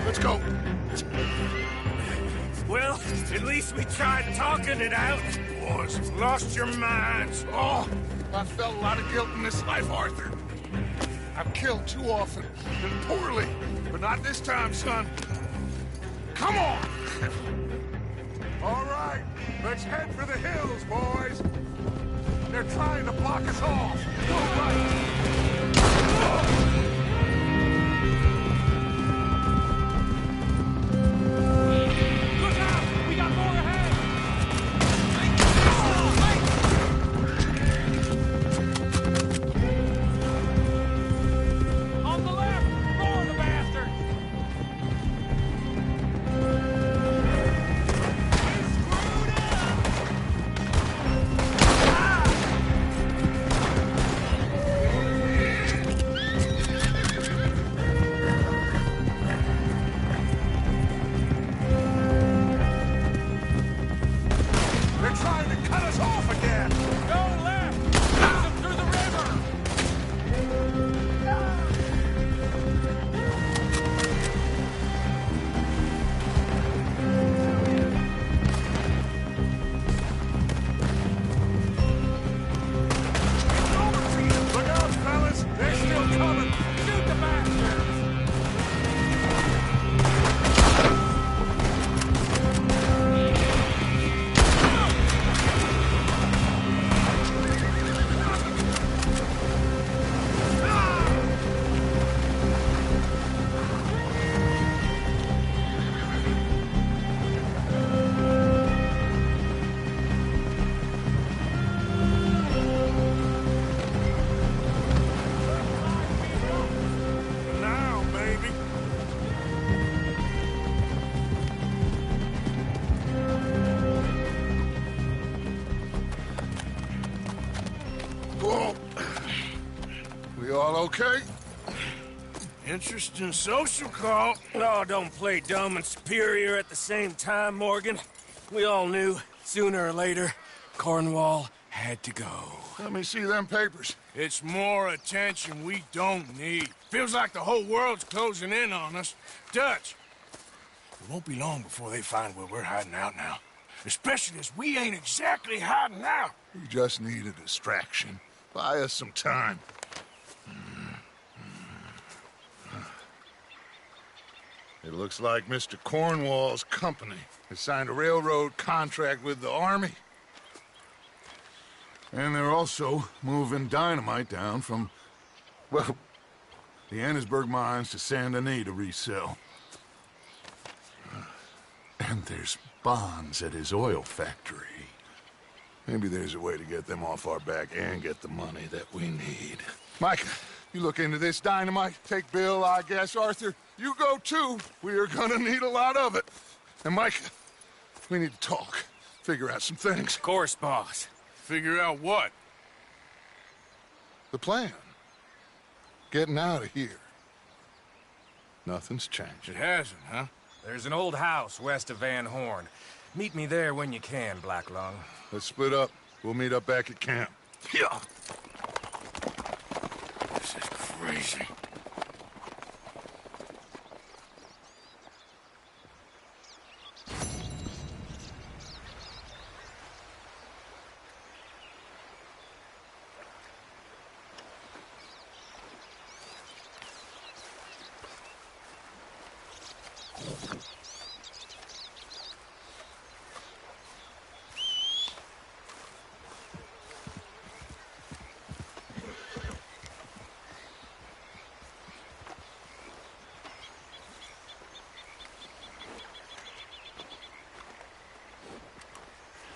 Let's go. Well, at least we tried talking it out. Boys, lost your minds. Oh, I've felt a lot of guilt in this life, Arthur. I've killed too often and poorly, but not this time, son. Come on! All right, let's head for the hills, boys. They're trying to block us off. Go right. Look out! We got more ahead! On the left! Roar the bastard! They're trying to cut us off again. Go left! Push them through the river! Look out, fellas. They're still coming. Shoot the bastards! Now, baby. Whoa. We all okay? Interesting social call. Oh, don't play dumb and superior at the same time, Morgan. We all knew, sooner or later, Cornwall Had to go. Let me see them papers. It's more attention we don't need. Feels like the whole world's closing in on us. Dutch, it won't be long before they find where we're hiding out now. Especially as we ain't exactly hiding out. We just need a distraction. Buy us some time. It looks like Mr. Cornwall's company has signed a railroad contract with the Army. And they're also moving dynamite down from, well, the Heidelberg mines to Saint Denis to resell. And there's bonds at his oil factory. Maybe there's a way to get them off our back and get the money that we need. Mike, you look into this dynamite. Take Bill, I guess. Arthur, you go too. We are gonna need a lot of it. And Mike, we need to talk. Figure out some things. Of course, boss. Figure out what? The plan. Getting out of here. Nothing's changed. It hasn't, huh? There's an old house west of Van Horn. Meet me there when you can, Black Lung. Let's split up. We'll meet up back at camp. Yeah. This is crazy.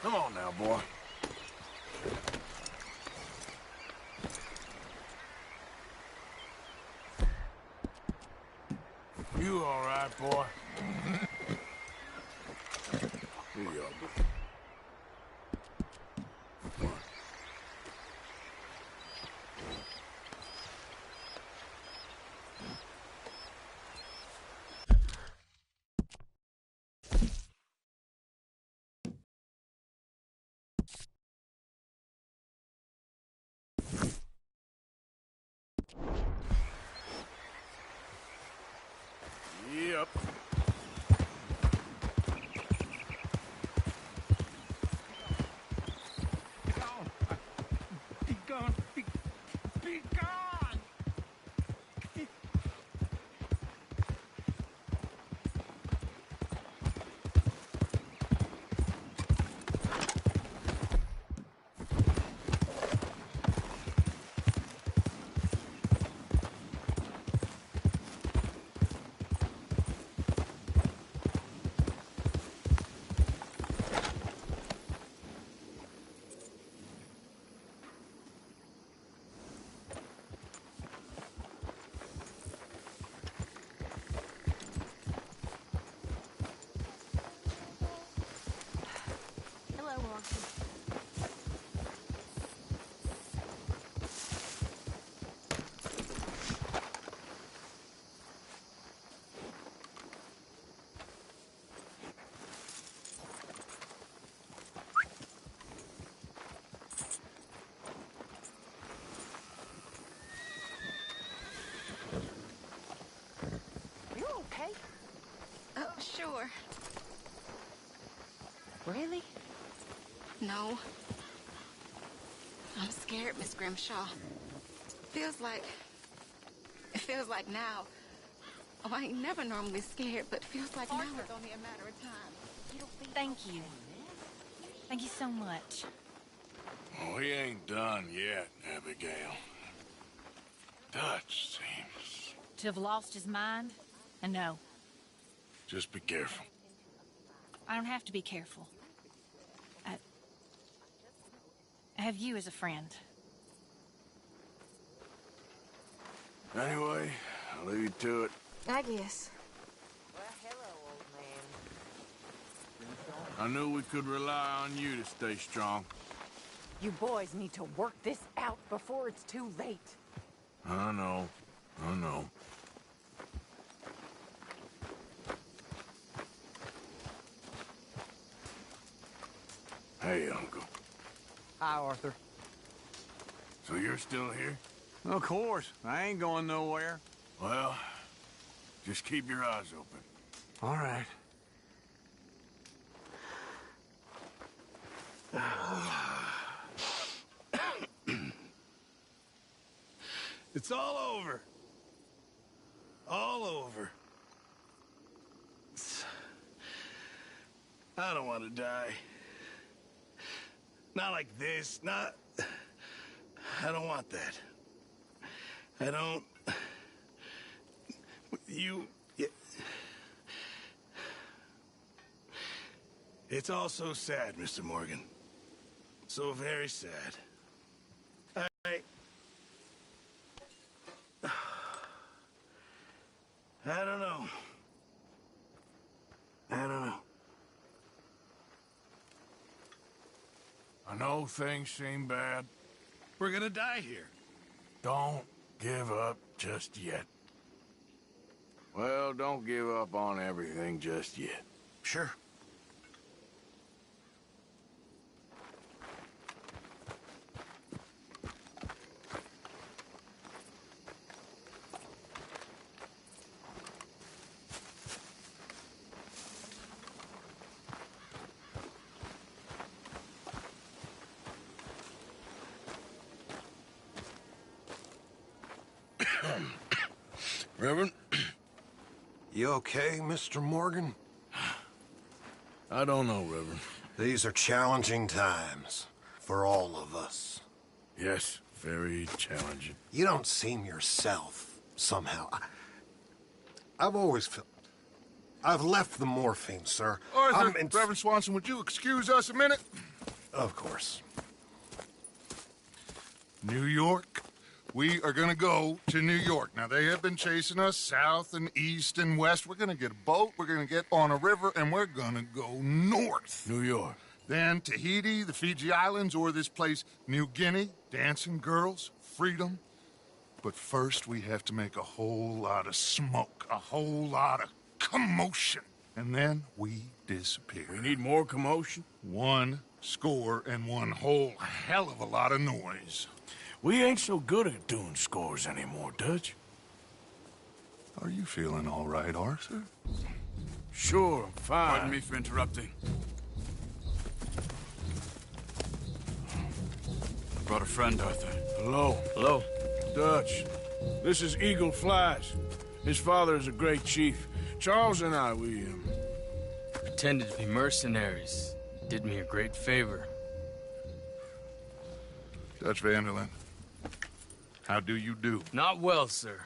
Come on now, boy. You all right, boy? Here you go. Yep. Be gone. Be gone. Hello, Walker. You okay? Oh, sure. Really? No. I'm scared, Miss Grimshaw. It feels like now. Oh, I ain't never normally scared, but it feels like now it's only a matter of time. Thank you. Thank you so much. Oh, he ain't done yet, Abigail. Dutch seems... To have lost his mind? And no, Just be careful. I don't have to be careful. I have you as a friend. Anyway, I'll leave you to it. I guess. I knew we could rely on you to stay strong. You boys need to work this out before it's too late. I know. Hey, Uncle. Hi, Arthur. So you're still here? Of course. I ain't going nowhere. Well, just keep your eyes open. All right. It's all over. All over. I don't want to die. Not like this, not... I don't want that. I don't... You... It's all so sad, Mr. Morgan. So very sad. I don't know. I don't know. I know things seem bad. We're gonna die here. Don't give up just yet. Well, don't give up on everything just yet. Sure. Reverend? You okay, Mr. Morgan? I don't know, Reverend. These are challenging times for all of us. Yes, very challenging. You don't seem yourself, somehow. I've always felt... I've left the morphine, sir. Arthur, Reverend Swanson, would you excuse us a minute? Of course. New York. We are gonna go to New York. Now, they have been chasing us south and east and west. We're gonna get a boat, we're gonna get on a river, and we're gonna go north. New York. Then Tahiti, the Fiji Islands, or this place, New Guinea, dancing girls, freedom. But first, we have to make a whole lot of smoke, a whole lot of commotion. And then we disappear. We need more commotion? 1 score and 1 whole hell of a lot of noise. We ain't so good at doing scores anymore, Dutch. Are you feeling all right, Arthur? Sure, I'm fine. Pardon me for interrupting. I brought a friend, Arthur. Hello. Hello. Dutch. This is Eagle Flies. His father is a great chief. Charles and I, we pretended to be mercenaries. Did me a great favor. Dutch Vanderlyn, how do you do? Not well, sir.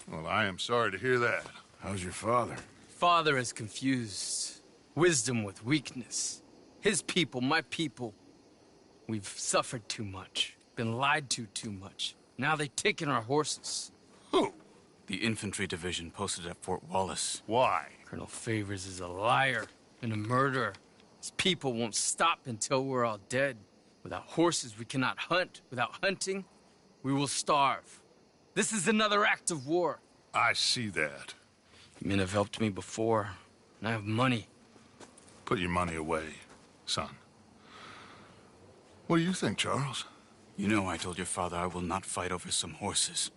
Well, I am sorry to hear that. How's your father? Father has confused wisdom with weakness. His people, my people. We've suffered too much. Been lied to too much. Now they've taken our horses. Who? The infantry division posted at Fort Wallace. Why? Colonel Favors is a liar and a murderer. His people won't stop until we're all dead. Without horses, we cannot hunt. Without hunting, we will starve. This is another act of war. I see that. Men have helped me before, and I have money. Put your money away, son. What do you think, Charles? You know I told your father I will not fight over some horses.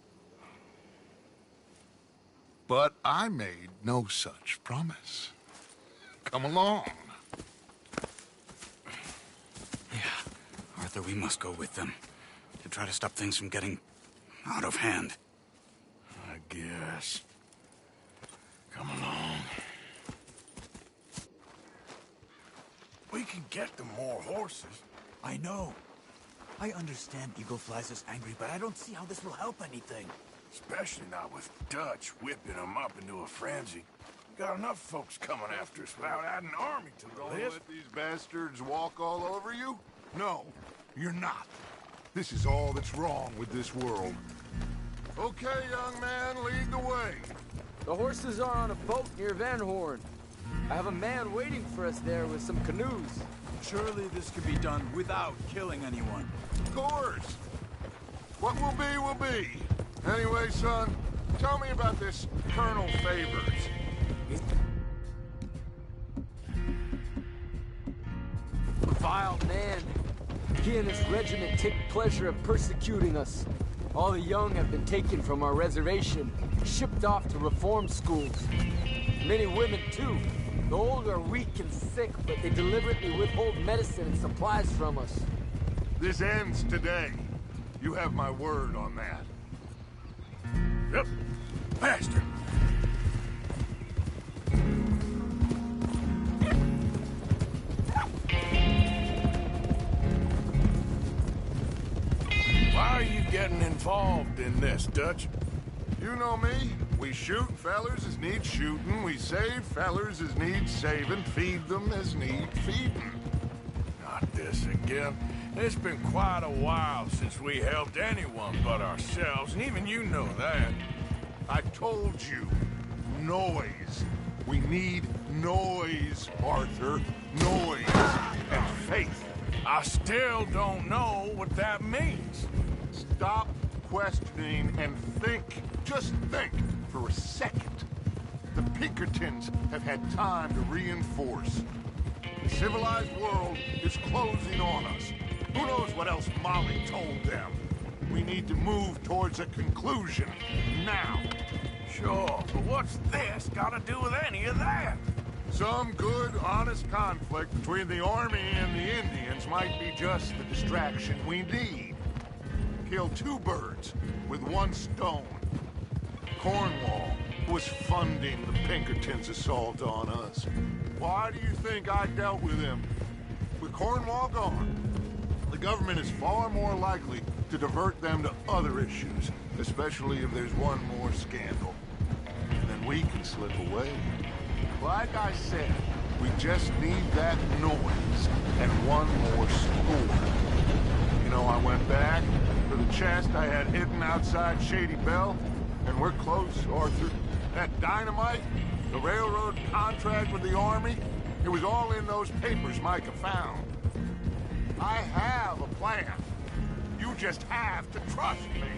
But I made no such promise. Come along. Arthur, we must go with them to try to stop things from getting out of hand. I guess. Come along. We can get them more horses. I know. I understand Eagle Flies is angry, but I don't see how this will help anything. Especially not with Dutch whipping them up into a frenzy. We got enough folks coming after us without adding an army to the Gonna list. let these bastards walk all over you? No, you're not. This is all that's wrong with this world. Okay, young man, lead the way. The horses are on a boat near Van Horn. I have a man waiting for us there with some canoes. Surely this can be done without killing anyone. Of course. What will be, will be. Anyway, son, tell me about this Colonel Favors. Vile man. He and his regiment take pleasure in persecuting us. All the young have been taken from our reservation, shipped off to reform schools. Many women, too. The old are weak and sick, but they deliberately withhold medicine and supplies from us. This ends today. You have my word on that. Yep. Faster. Why are you getting involved in this, Dutch? You know me. We shoot fellers as need shooting. We save fellers as need saving. Feed them as need feeding. Not this again. It's been quite a while since we helped anyone but ourselves, and even you know that. I told you. Noise. We need noise, Arthur. Noise and faith. I still don't know what that means. Stop questioning and think. Just think for a second. The Pinkertons have had time to reinforce. The civilized world is closing on us. Who knows what else Molly told them? We need to move towards a conclusion now. Sure, but what's this got to do with any of that? Some good, honest conflict between the army and the Indians might be just the distraction we need. Kill two birds with one stone. Cornwall was funding the Pinkertons' assault on us. Why do you think I dealt with him? With Cornwall gone, the government is far more likely to divert them to other issues, especially if there's one more scandal. And then we can slip away. Like I said, we just need that noise and one more score. You know, I went back for the chest I had hidden outside Shady Bell, and we're close, Arthur. That dynamite, the railroad contract with the army, it was all in those papers Micah found. I have a plan. You just have to trust me.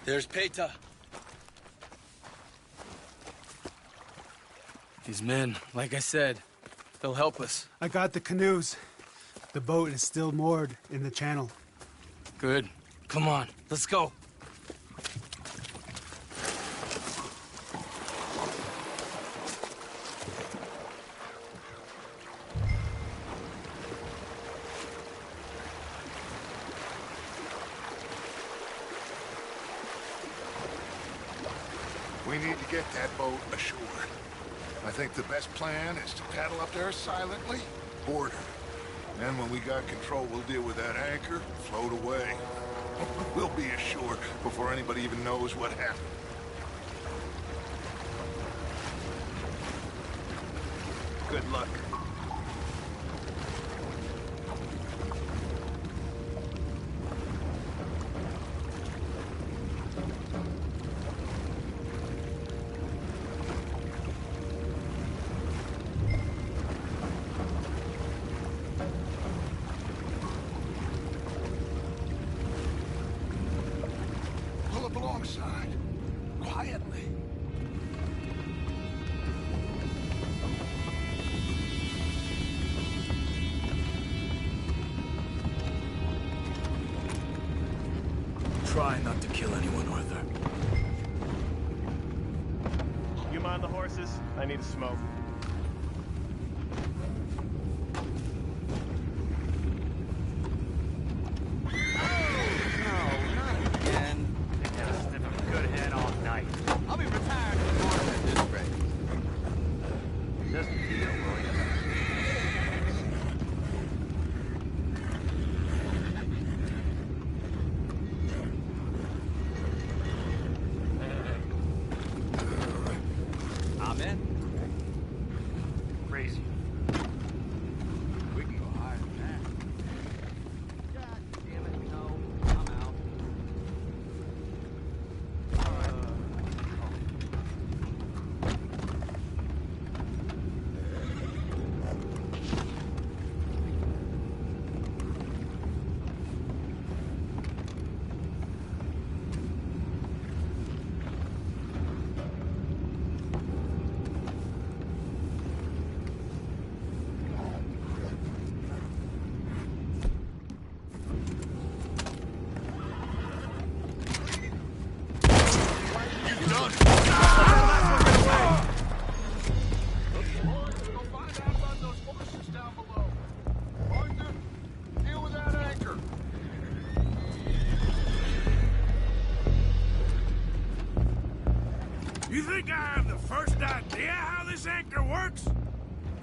There's Peta. These men, like I said, they'll help us. I got the canoes. The boat is still moored in the channel. Good. Come on, let's go. We need to get that boat ashore. I think the best plan is to paddle up there silently, board her. Then when we got control, we'll deal with that anchor, float away. We'll be ashore before anybody even knows what happened. Good luck. Alongside, quietly. Try not to kill anyone, Arthur. You mind the horses? I need a smoke.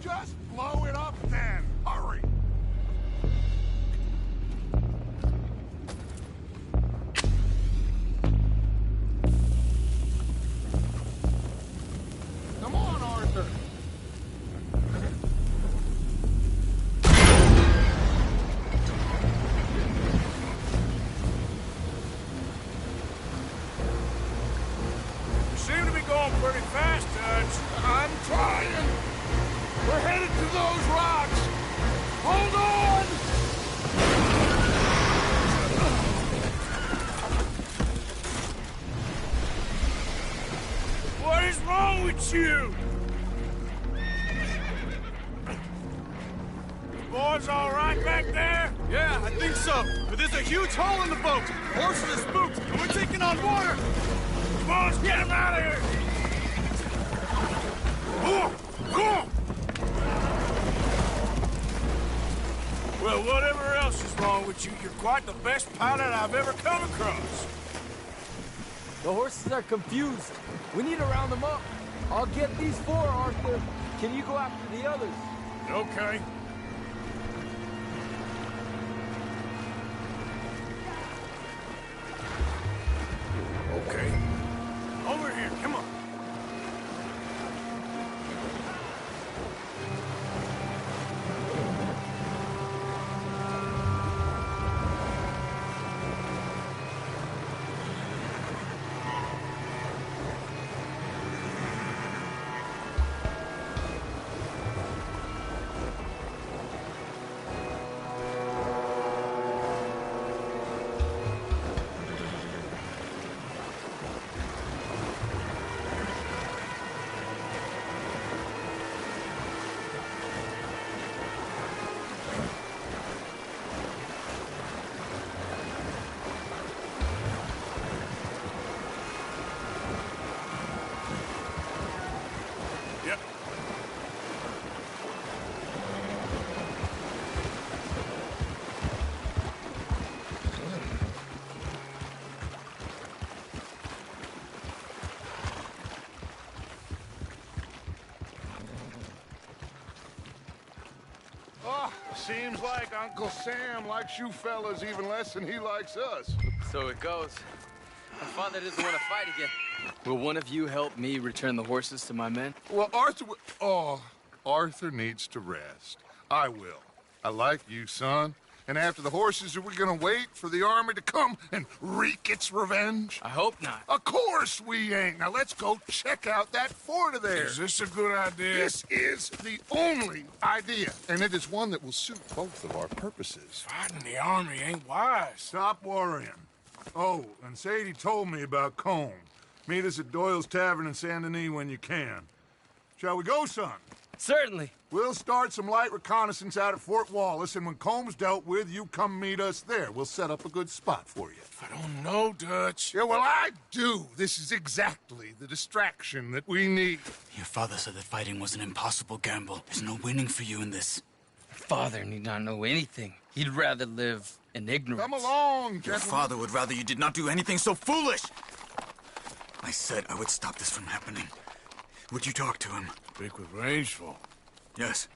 Just blow it up then! Hurry! Come on, Arthur! You seem to be going pretty fast, Dutch. I'm trying! We're headed to those rocks! Hold on! What is wrong with you? Boys all right back there? Yeah, I think so. But there's a huge hole in the boat. Horses are spooked, and we're taking on water. Come on, let's get him out of here! Go! Well, whatever else is wrong with you, you're quite the best pilot I've ever come across. The horses are confused. We need to round them up. I'll get these 4, Arthur. Can you go after the others? Okay. Okay. Over here, come on. Seems like Uncle Sam likes you fellas even less than he likes us. So it goes. My father doesn't want to fight again. Will one of you help me return the horses to my men? Well, Arthur needs to rest. I will. I like you, son. And after the horses, are we gonna wait for the army to come and wreak its revenge? I hope not. Of course we ain't. Now let's go check out that fort of theirs. Is this a good idea? This is the only idea, and it is one that will suit both of our purposes. Fighting the army ain't wise. Stop worrying. Oh, and Sadie told me about Combe. Meet us at Doyle's Tavern in Saint Denis when you can. Shall we go, son? Certainly. We'll start some light reconnaissance out at Fort Wallace, and when Comb's dealt with, you come meet us there. We'll set up a good spot for you. I don't know, Dutch. Yeah, well, I do. This is exactly the distraction that we need. Your father said that fighting was an impossible gamble. There's no winning for you in this. Father need not know anything. He'd rather live in ignorance. Come along, Your gentlemen. father would rather you did not do anything so foolish. I said I would stop this from happening. Would you talk to him? Speak with Rangeful. Yes.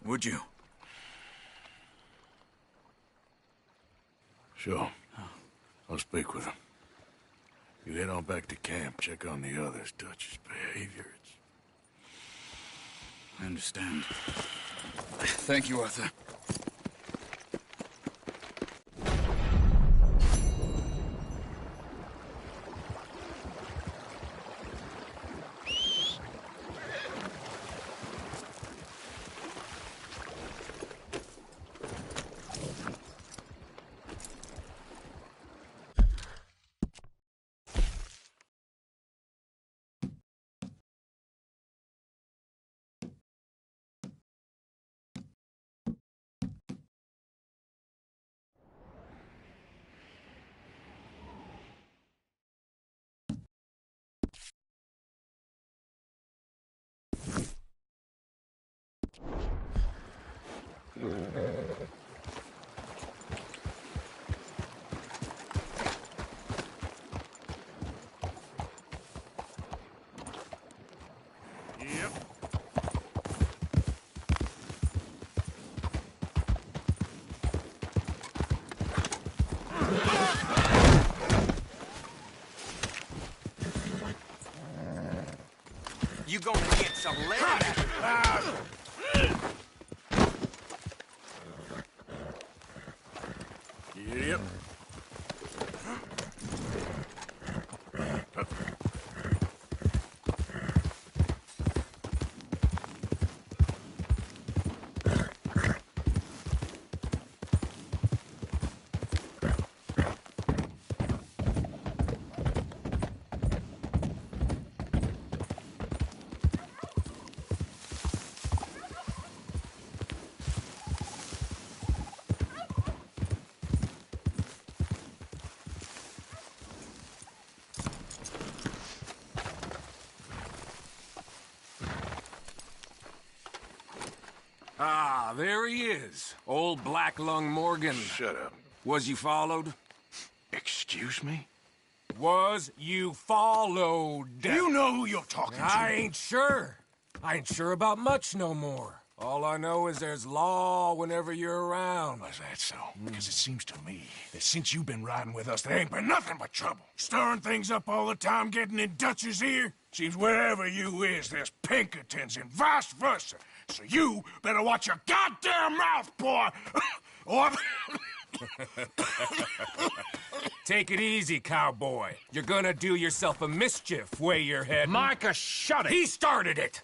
Would you? Sure. I'll speak with him. You head on back to camp, check on the others, Dutch's behavior. I understand. Thank you, Arthur. you're gonna get some lead. Yep. Ah, there he is. Old Black Lung Morgan. Shut up. Was you followed? Excuse me? Was you followed? Do you know who you're talking to? I ain't sure. I ain't sure about much no more. All I know is there's law whenever you're around. Was that so? Because it seems to me that since you've been riding with us, there ain't been nothing but trouble. Stirring things up all the time, getting in Dutch's ear. Seems wherever you is, there's Pinkertons and vice versa. So you better watch your goddamn mouth, boy! Or... Take it easy, cowboy. You're gonna do yourself a mischief way you're heading. Micah, shut it! He started it!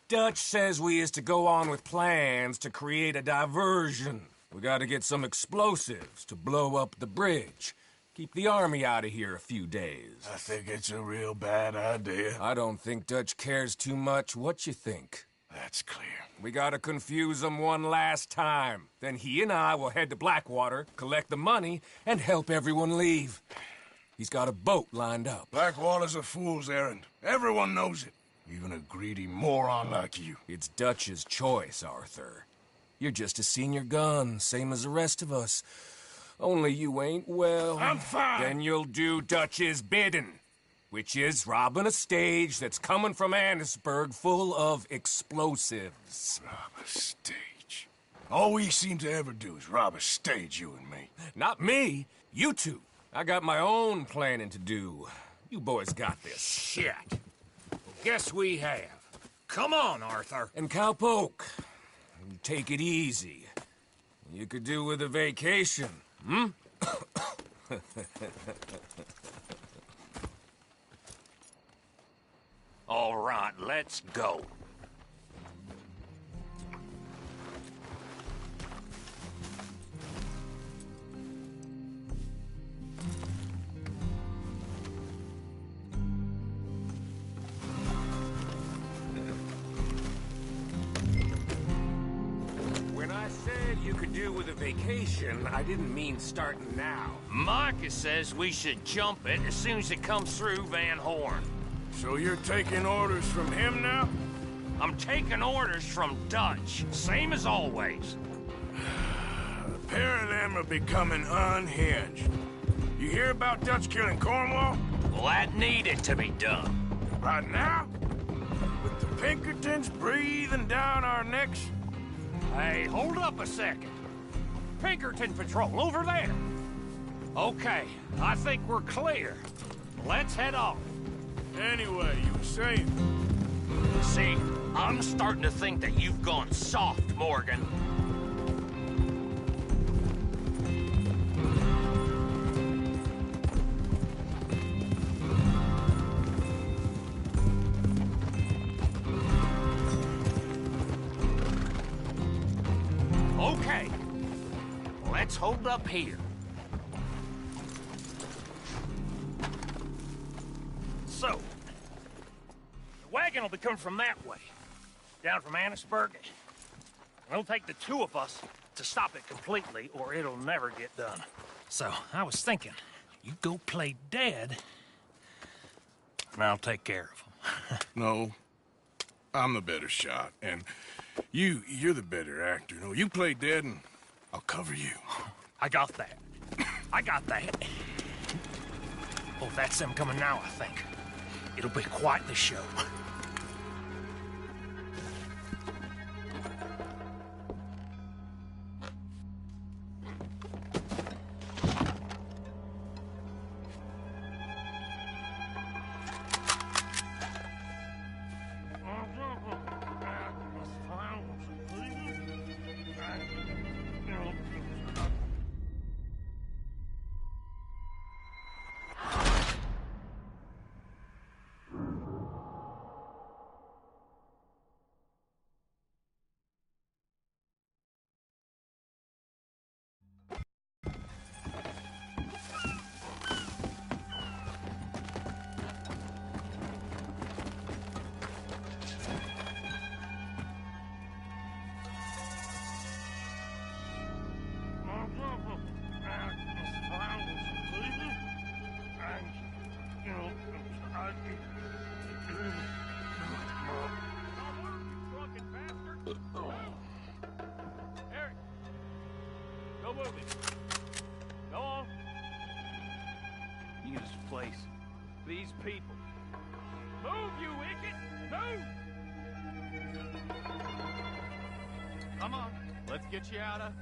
Dutch says we is to go on with plans to create a diversion. We gotta get some explosives to blow up the bridge. Keep the army out of here a few days. I think it's a real bad idea. I don't think Dutch cares too much. What you think? That's clear. We gotta confuse him one last time. Then he and I will head to Blackwater, collect the money, and help everyone leave. He's got a boat lined up. Blackwater's a fool's errand. Everyone knows it. Even a greedy moron like you. It's Dutch's choice, Arthur. You're just a senior gun, same as the rest of us. Only you ain't well. I'm fine. Then you'll do Dutch's bidding. Which is robbing a stage that's coming from Annisburg full of explosives. Rob a stage? All we seem to ever do is rob a stage, you and me. Not me. You two. I got my own planning to do. You boys got this. Shit. Well, guess we have. Come on, Arthur. And Cowpoke, take it easy. You could do with a vacation, hmm? All right, let's go. When I said you could do with a vacation, I didn't mean starting now. Micah says we should jump it as soon as it comes through Van Horn. So you're taking orders from him now? I'm taking orders from Dutch, same as always. A pair of them are becoming unhinged. You hear about Dutch killing Cornwall? Well, that needed to be done. Right now? With the Pinkertons breathing down our necks? Hey, hold up a second. Pinkerton Patrol, over there. Okay, I think we're clear. Let's head off. Anyway, you were saying... See, I'm starting to think that you've gone soft, Morgan. Okay, let's hold up here. So, the wagon will be coming from that way, down from Annisburg. It'll take the two of us to stop it completely, or it'll never get done. So, I was thinking, you go play dead, and I'll take care of him. No, I'm the better shot, and you're the better actor. No, you play dead, and I'll cover you. I got that. I got that. Oh, that's them coming now, I think. It'll be quite the show. will be. Go on. Use this place. These people. Move, you wicked! Move! Come on, let's get you out of...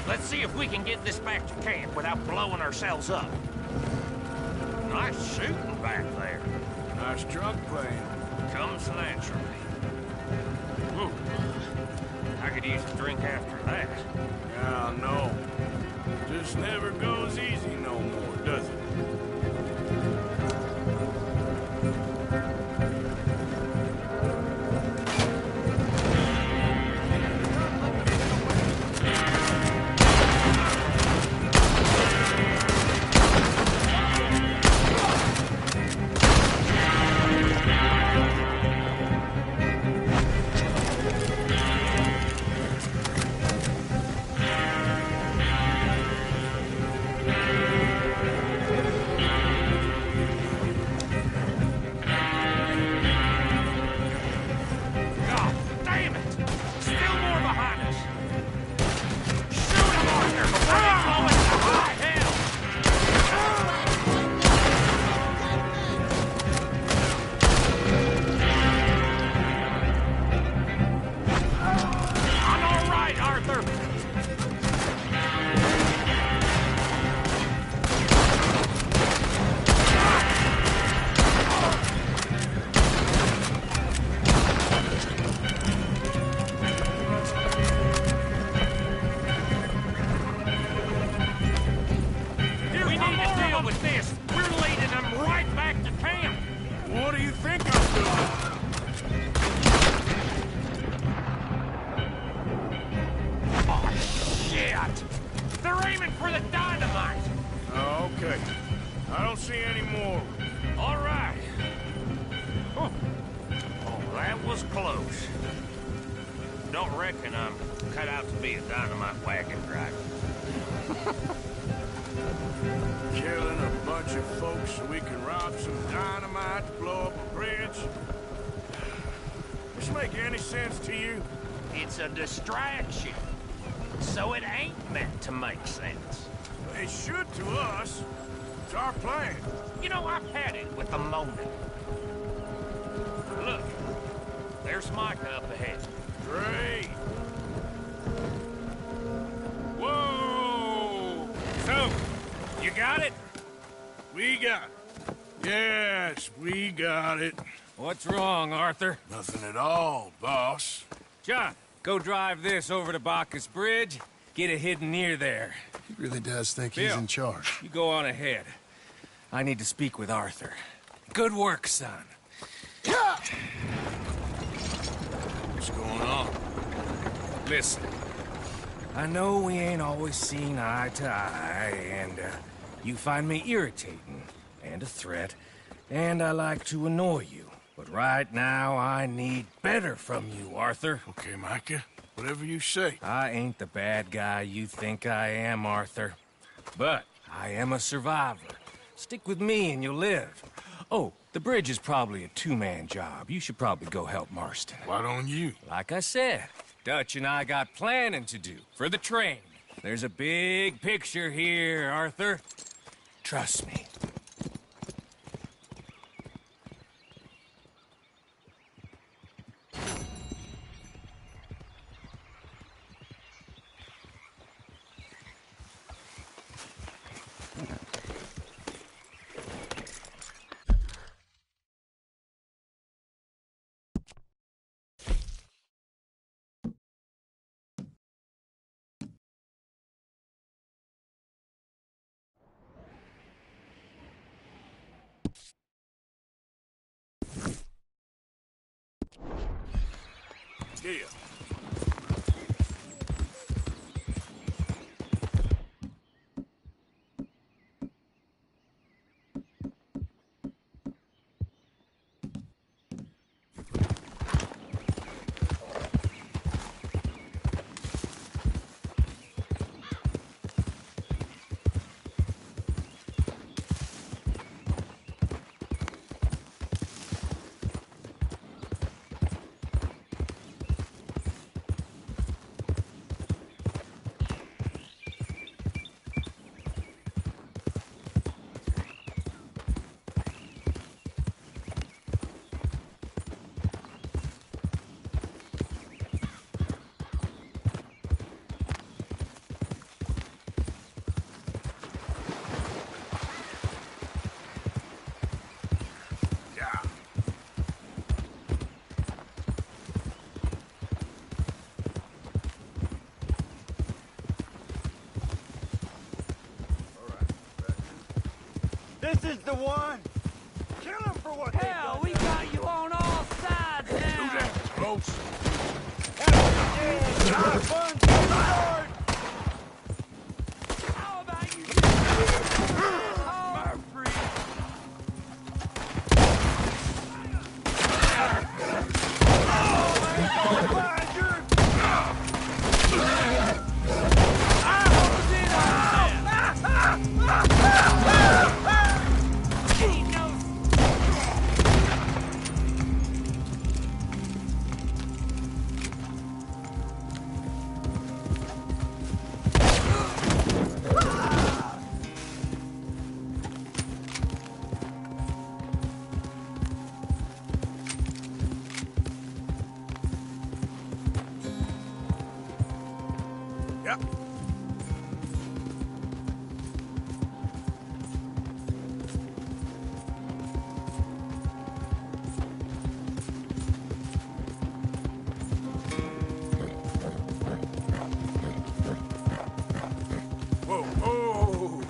Let's see if we can get this back to camp without blowing ourselves up. Nice shooting back there. Nice drunk playing. Comes naturally. Whew. I could use a drink after that. Yeah, no. Just never goes easy no more, does it? It's a distraction. So it ain't meant to make sense. It should to us. It's our plan. You know, I've had it with the moment. Look, there's Micah up ahead. Great. Whoa! So, you got it? We got it. Yes, we got it. What's wrong, Arthur? Nothing at all, boss. John, go drive this over to Bacchus Bridge. Get it hidden near there. He really does think Bill, he's in charge. You go on ahead. I need to speak with Arthur. Good work, son. What's going on? Listen, I know we ain't always seen eye to eye, and you find me irritating and a threat, and I like to annoy you. But right now, I need better from you, Arthur. Okay, Micah. Whatever you say. I ain't the bad guy you think I am, Arthur. But I am a survivor. Stick with me and you'll live. Oh, the bridge is probably a two-man job. You should probably go help Marston. Why don't you? Like I said, Dutch and I got planning to do for the train. There's a big picture here, Arthur. Trust me. Yeah. This is the one! Kill him for what they done! Hell, we got you on all sides now! Do that, close. Have fun, Lord! How about you? Yep. Whoa, whoa.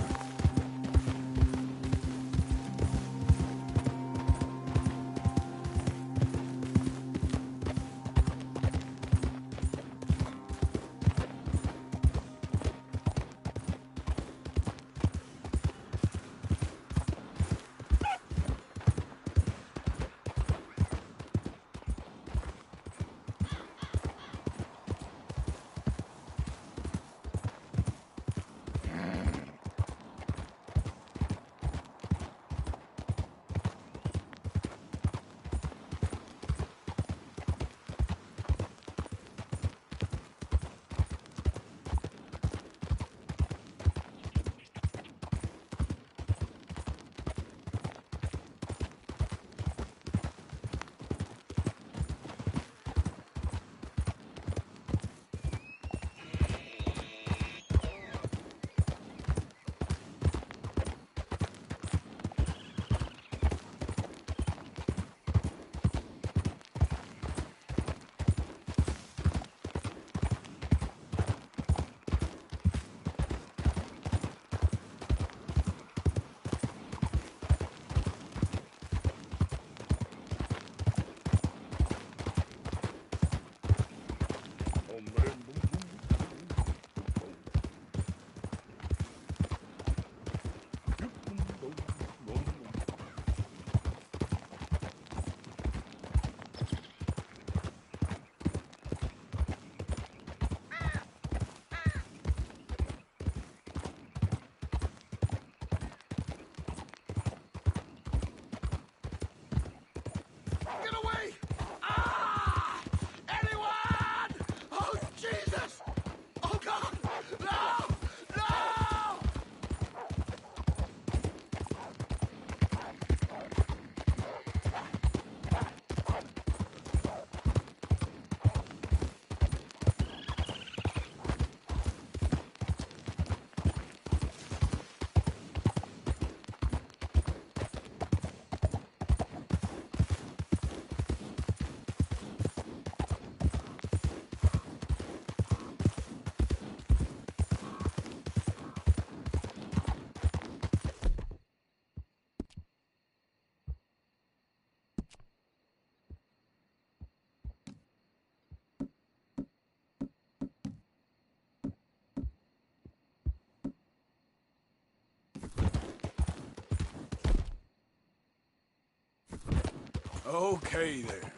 Okay, there.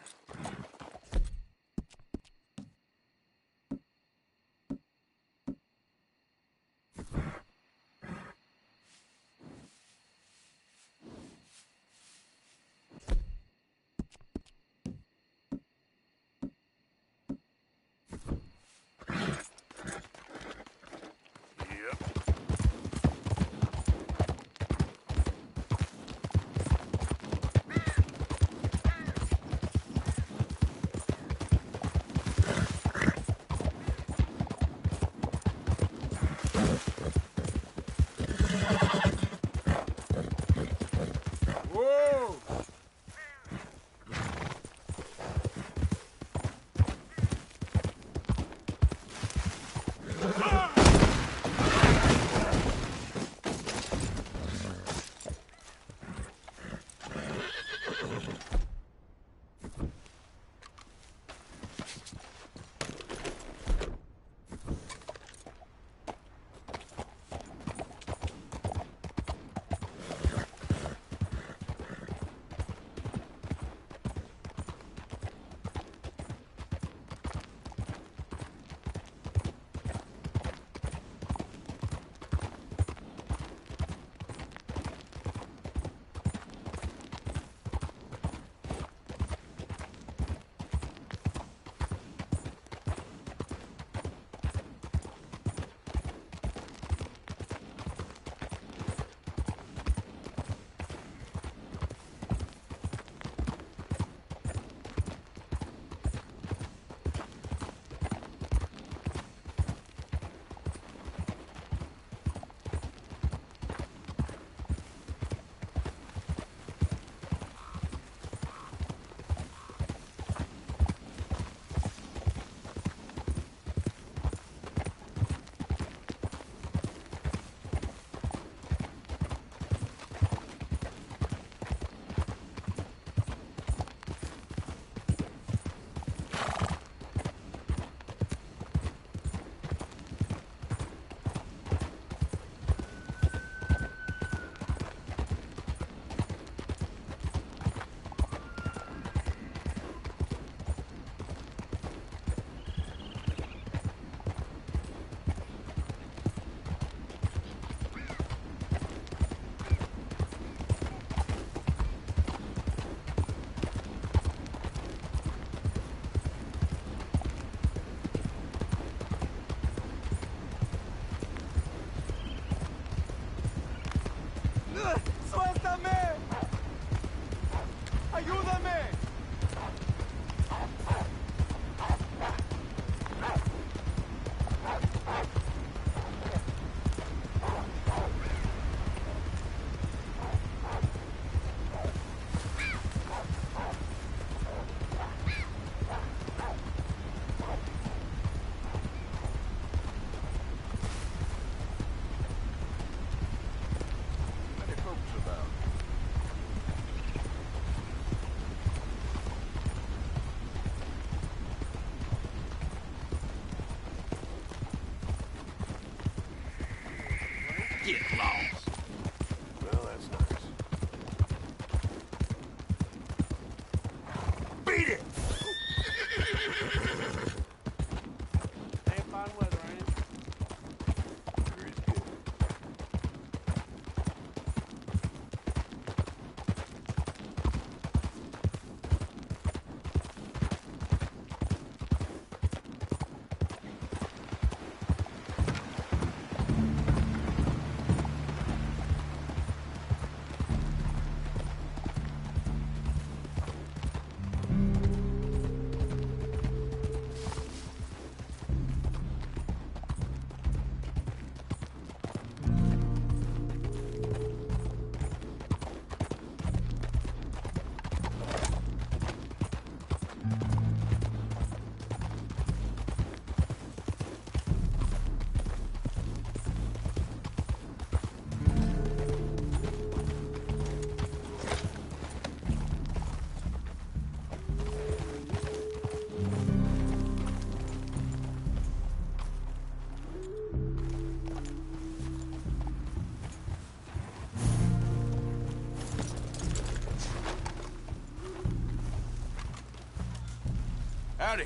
Howdy.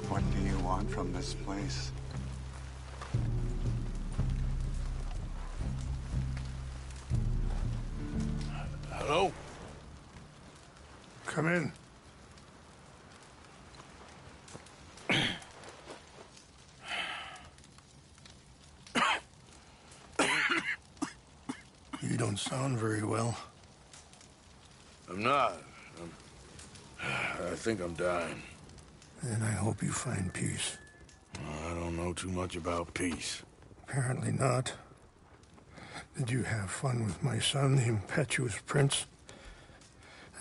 What do you want from this place? Hello? Come in. You don't sound very well. I'm not. I think I'm dying. Then I hope you find peace. I don't know too much about peace. Apparently not. Did you have fun with my son, the impetuous prince?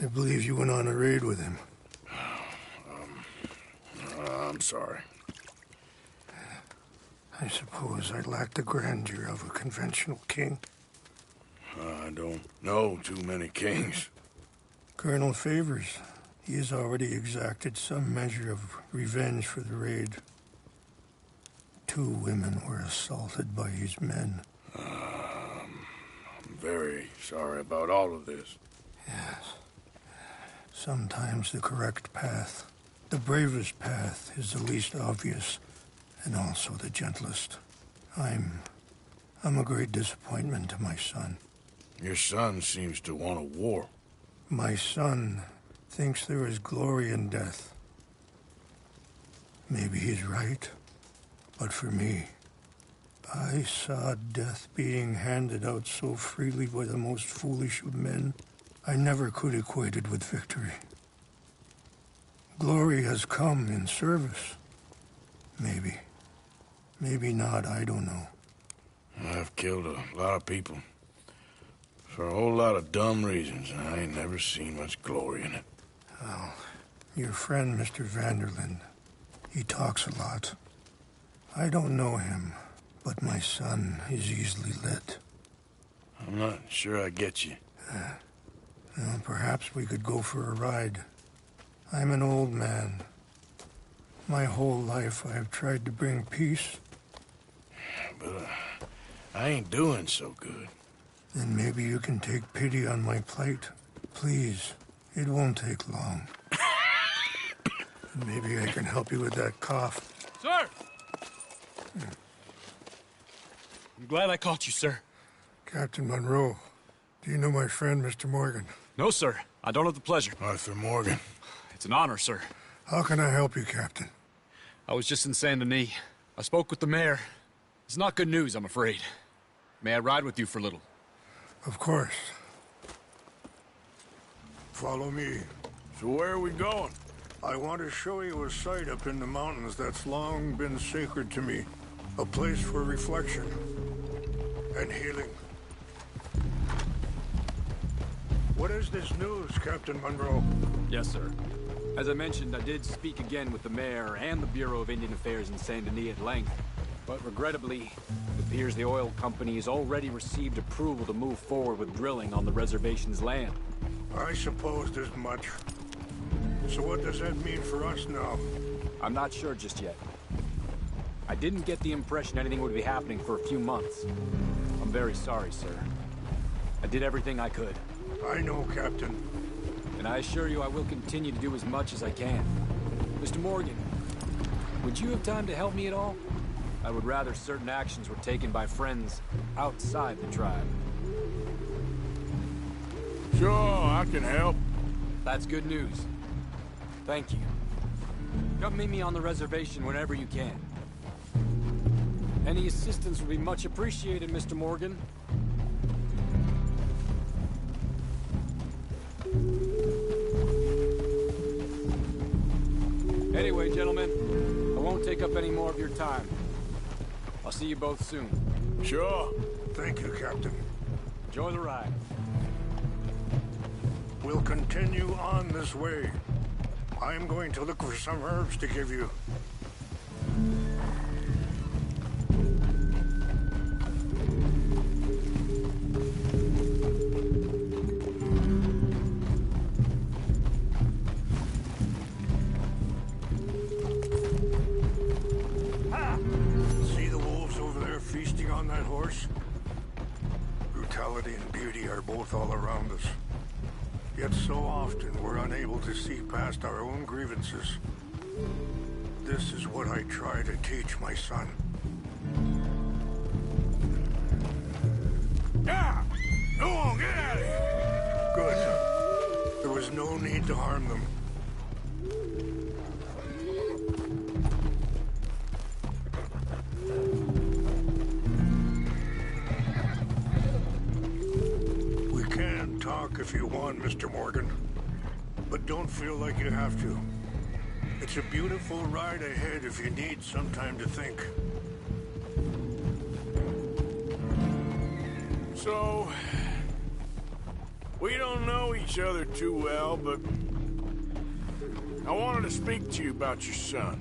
I believe you went on a raid with him. I'm sorry. I suppose I lack the grandeur of a conventional king. I don't know too many kings. Colonel Favors, he has already exacted some measure of revenge for the raid. 2 women were assaulted by his men. I'm very sorry about all of this. Yes. Sometimes the correct path, the bravest path, is the least obvious, and also the gentlest. I'm a great disappointment to my son. Your son seems to want a war. My son thinks there is glory in death. Maybe he's right, but for me, I saw death being handed out so freely by the most foolish of men. I never could equate it with victory. Glory has come in service. Maybe. Maybe not, I don't know. I've killed a lot of people. For a whole lot of dumb reasons, and I ain't never seen much glory in it. Well, your friend, Mr. Vanderlyn, he talks a lot. I don't know him, but my son is easily led. I'm not sure I get you. Well, perhaps we could go for a ride. I'm an old man. My whole life I have tried to bring peace. But I ain't doing so good. Then maybe you can take pity on my plight. Please, it won't take long. Maybe I can help you with that cough. Sir! I'm glad I caught you, sir. Captain Monroe, do you know my friend, Mr. Morgan? No, sir. I don't have the pleasure. Arthur Morgan. It's an honor, sir. How can I help you, Captain? I was just in Saint Denis. I spoke with the mayor. It's not good news, I'm afraid. May I ride with you for a little? Of course. Follow me. So where are we going? I want to show you a site up in the mountains that's long been sacred to me. A place for reflection and healing. What is this news, Captain Monroe? Yes, sir. As I mentioned, I did speak again with the mayor and the Bureau of Indian Affairs in Saint Denis at length. But regrettably, it appears the oil company has already received approval to move forward with drilling on the reservation's land. I supposed as much. So what does that mean for us now? I'm not sure just yet. I didn't get the impression anything would be happening for a few months. I'm very sorry, sir. I did everything I could. I know, Captain. And I assure you I will continue to do as much as I can. Mr. Morgan, would you have time to help me at all? I would rather certain actions were taken by friends outside the tribe. Sure, I can help. That's good news. Thank you. Come meet me on the reservation whenever you can. Any assistance would be much appreciated, Mr. Morgan. Anyway, gentlemen, I won't take up any more of your time. I'll see you both soon. Sure. Thank you, Captain. Enjoy the ride. We'll continue on this way. I'm going to look for some herbs to give you. See the wolves over there feasting on that horse? Brutality and beauty are both all around us. Yet so often we're unable to see past our own grievances. This is what I try to teach my son. Ah! Go on, get out of here! Good. There was no need to harm them. We can talk if you want, Mr. Morgan. But don't feel like you have to. It's a beautiful ride ahead if you need some time to think. So, we don't know each other too well, but I wanted to speak to you about your son.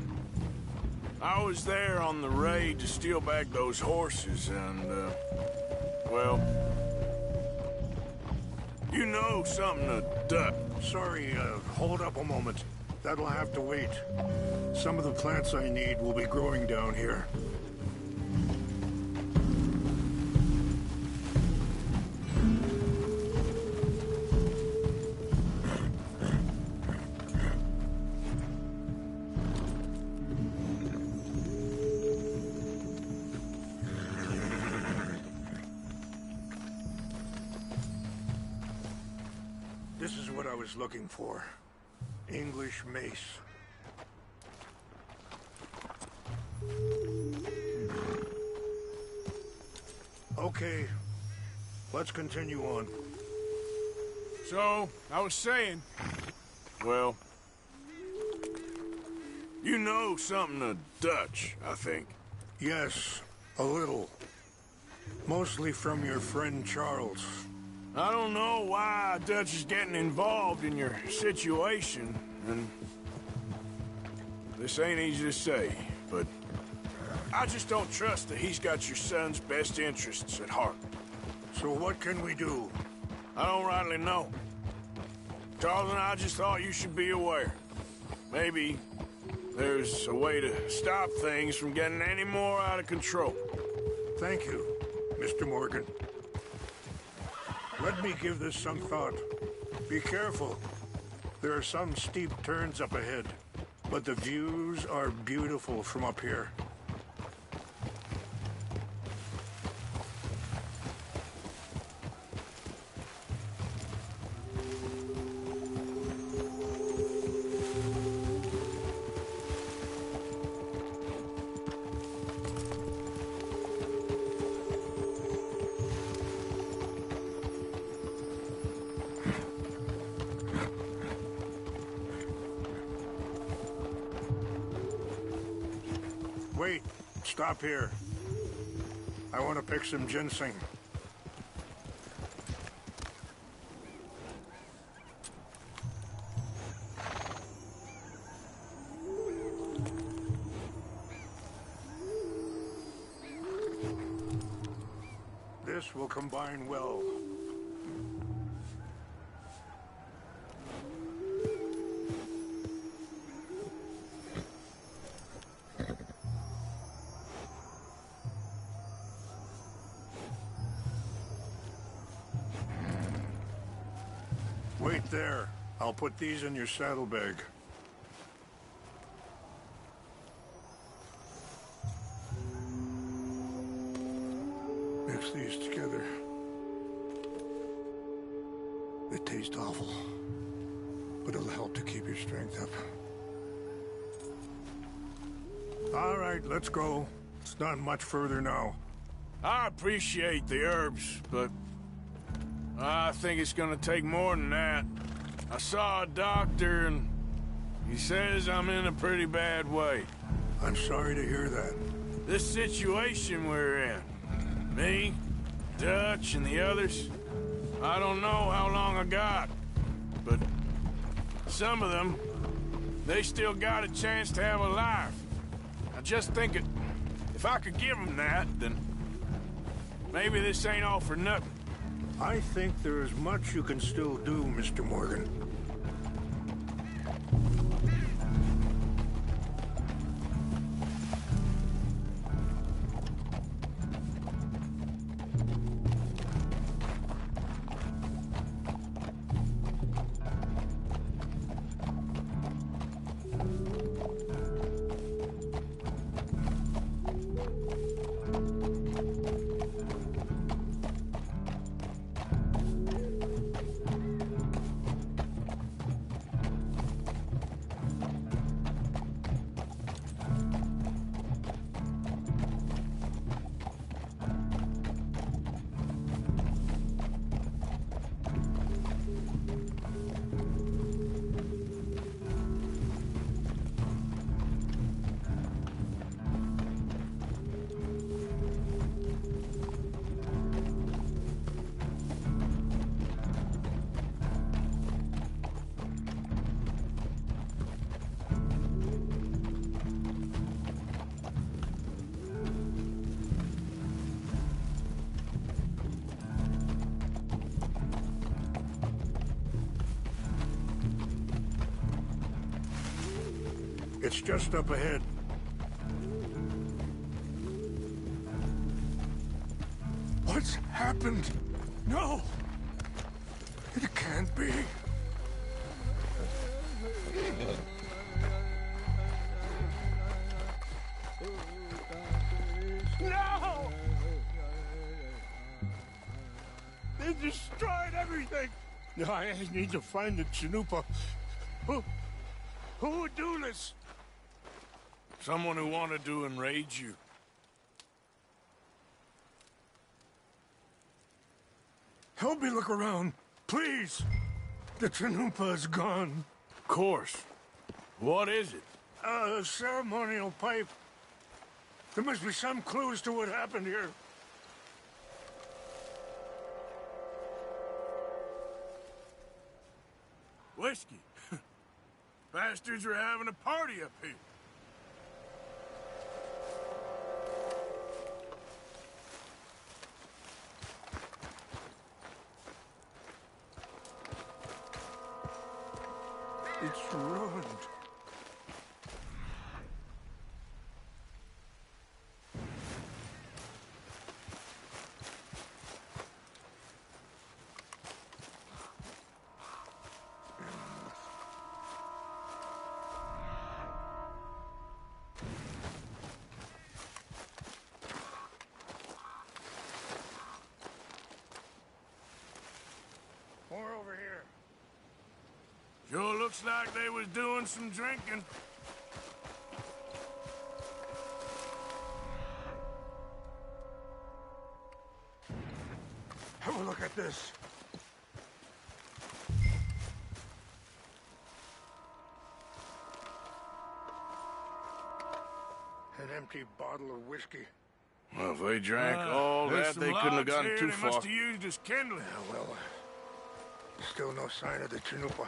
I was there on the raid to steal back those horses, and, well, you know something to duck. Sorry, hold up a moment. That'll have to wait. Some of the plants I need will be growing down here. This is what I was looking for. English mace. Okay, let's continue on. So, I was saying, well, you know something of Dutch, I think. Yes, a little. Mostly from your friend Charles. I don't know why Dutch is getting involved in your situation, and this ain't easy to say, but I just don't trust that he's got your son's best interests at heart. So what can we do? I don't rightly know. Charles and I just thought you should be aware. Maybe there's a way to stop things from getting any more out of control. Thank you, Mr. Morgan. Let me give this some thought. Be careful. There are some steep turns up ahead, but the views are beautiful from up here. Wait, stop here. I want to pick some ginseng. This will combine well. Wait there. I'll put these in your saddlebag. Mix these together. They taste awful, but it'll help to keep your strength up. All right, let's go. It's not much further now. I appreciate the herbs, but I think it's gonna take more than that. I saw a doctor, and he says I'm in a pretty bad way. I'm sorry to hear that. This situation we're in, me, Dutch, and the others, I don't know how long I got, but some of them, they still got a chance to have a life. I just think if I could give them that, then maybe this ain't all for nothing. I think there is much you can still do, Mr. Morgan. It's just up ahead. What's happened? No! It can't be. No! They destroyed everything! I need to find the Chanupa. Who would do this? Someone who wanted to enrage you. Help me look around, please. The Chanupa is gone. Of course. What is it? A ceremonial pipe. There must be some clues to what happened here. Whiskey. Bastards are having a party up here. It's ruined. More over here. Sure looks like they was doing some drinking. Have a look at this. An empty bottle of whiskey. Well, if they drank all that, they couldn't have gotten too far. They must have used as kindling. Yeah, well, still no sign of the Chanupa.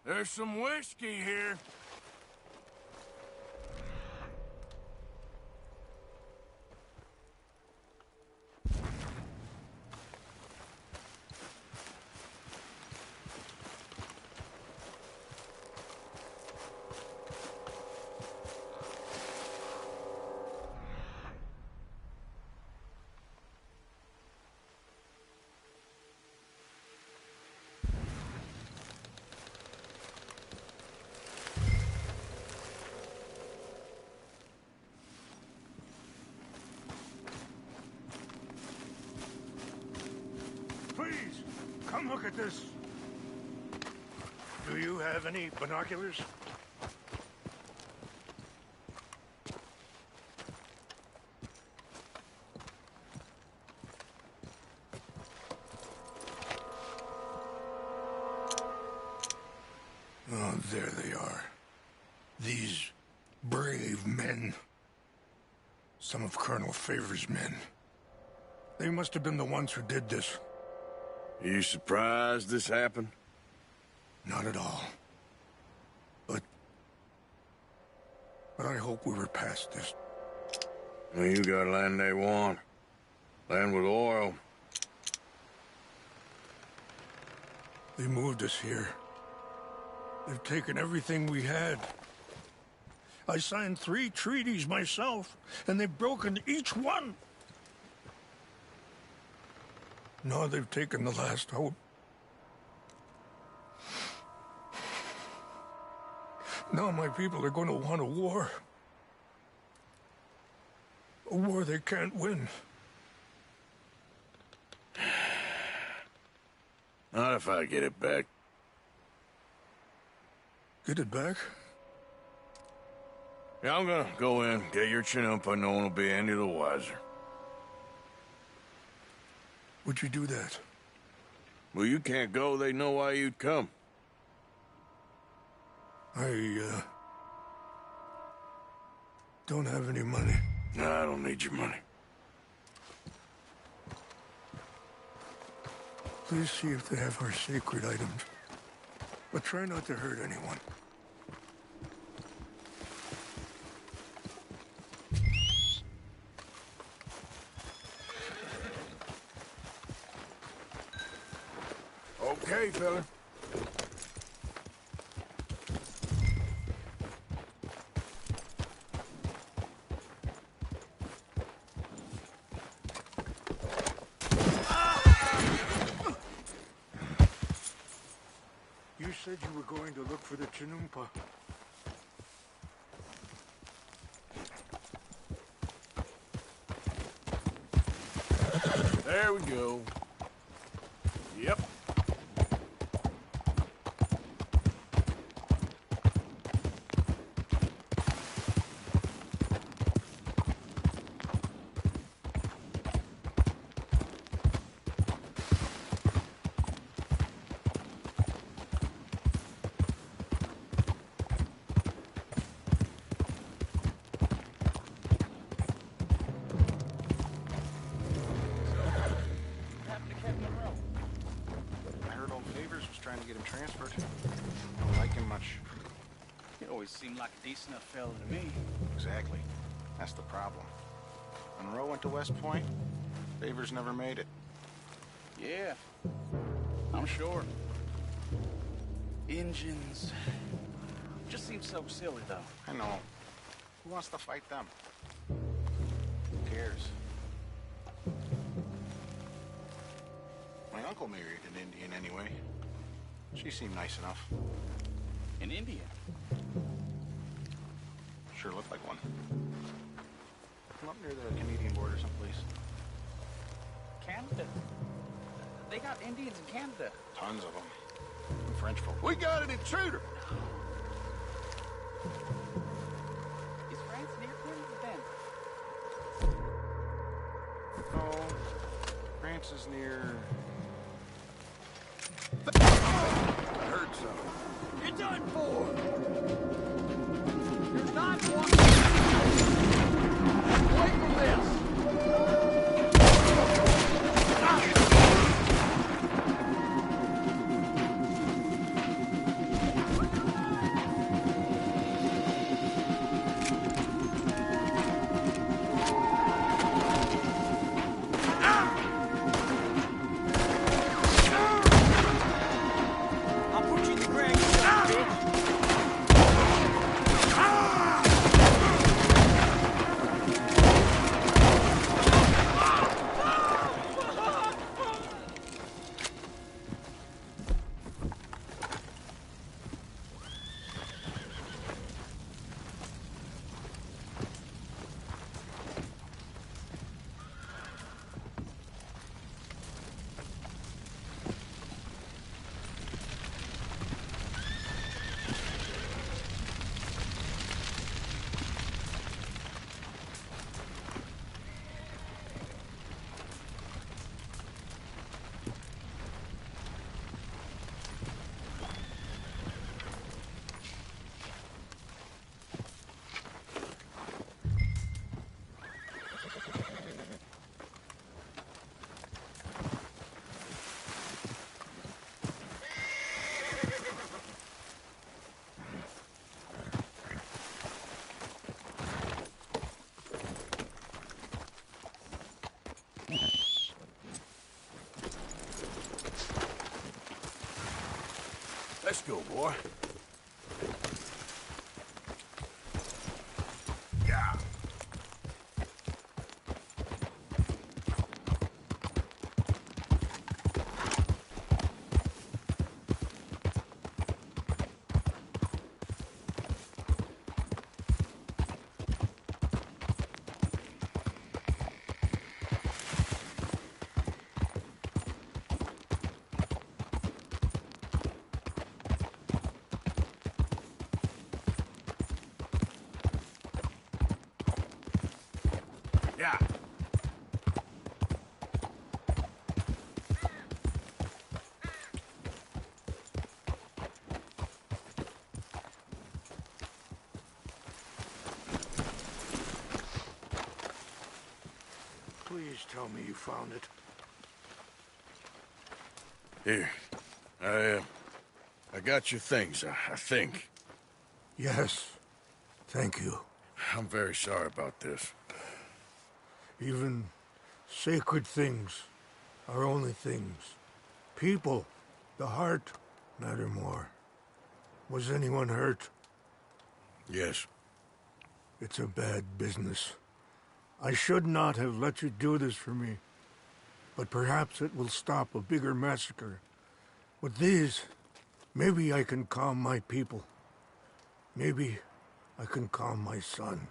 There's some whiskey here. Please, come look at this. Do you have any binoculars? Oh, there they are. These brave men. Some of Colonel Favor's men. They must have been the ones who did this. You surprised this happened? Not at all. But I hope we were past this. Well, you got land they want. Land with oil. They moved us here. They've taken everything we had. I signed 3 treaties myself, and they've broken each one. Now they've taken the last hope. Now my people are going to want a war. A war they can't win. Not if I get it back. Get it back? Yeah, I'm gonna go in, get your Chanupa, no one will be any the wiser. Would you do that? Well, you can't go, they know why you'd come. Don't have any money. No, I don't need your money. Please see if they have our sacred items. But try not to hurt anyone. Okay, fella. You said you were going to look for the Chinumpa. There we go. Yep. Trying to get him transferred. Don't like him much. He always seemed like a decent enough fella to me. Exactly. That's the problem. Monroe went to West Point. Favors never made it. Yeah, I'm sure. Engines. Just seems so silly, though. I know. Who wants to fight them? Who cares? My uncle married an Indian anyway. She seemed nice enough. An Indian? Sure looked like one. From up near the Canadian border someplace. Canada? They got Indians in Canada. Tons of them. And French folk. We got an intruder! Is France near Canada then? No. France is near... I heard something. You're done for! You're not walking away from this! Let's go, boy. Yeah. Yeah. Please tell me you found it. Here. I got your things, I think. Yes. Thank you. I'm very sorry about this. Even sacred things are only things. People, the heart, matter more. Was anyone hurt? Yes. It's a bad business. I should not have let you do this for me. But perhaps it will stop a bigger massacre. With these, maybe I can calm my people. Maybe I can calm my son.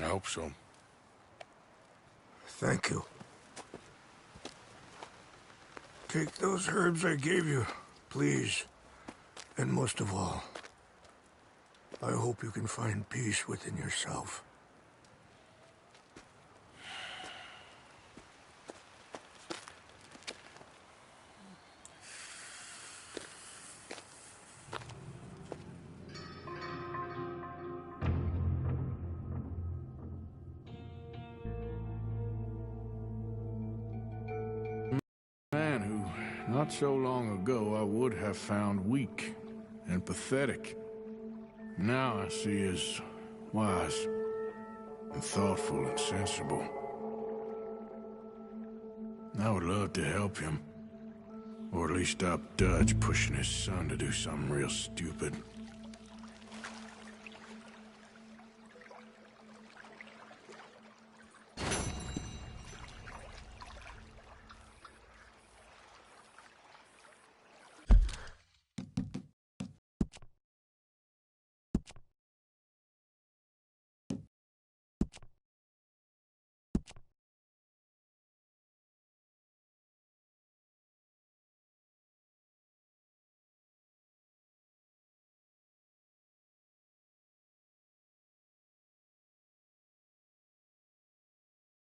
I hope so. Thank you. Take those herbs I gave you, please. And most of all, I hope you can find peace within yourself. Man who, not so long ago, I would have found weak and pathetic. Now I see as wise and thoughtful and sensible. I would love to help him, or at least stop Dutch pushing his son to do something real stupid.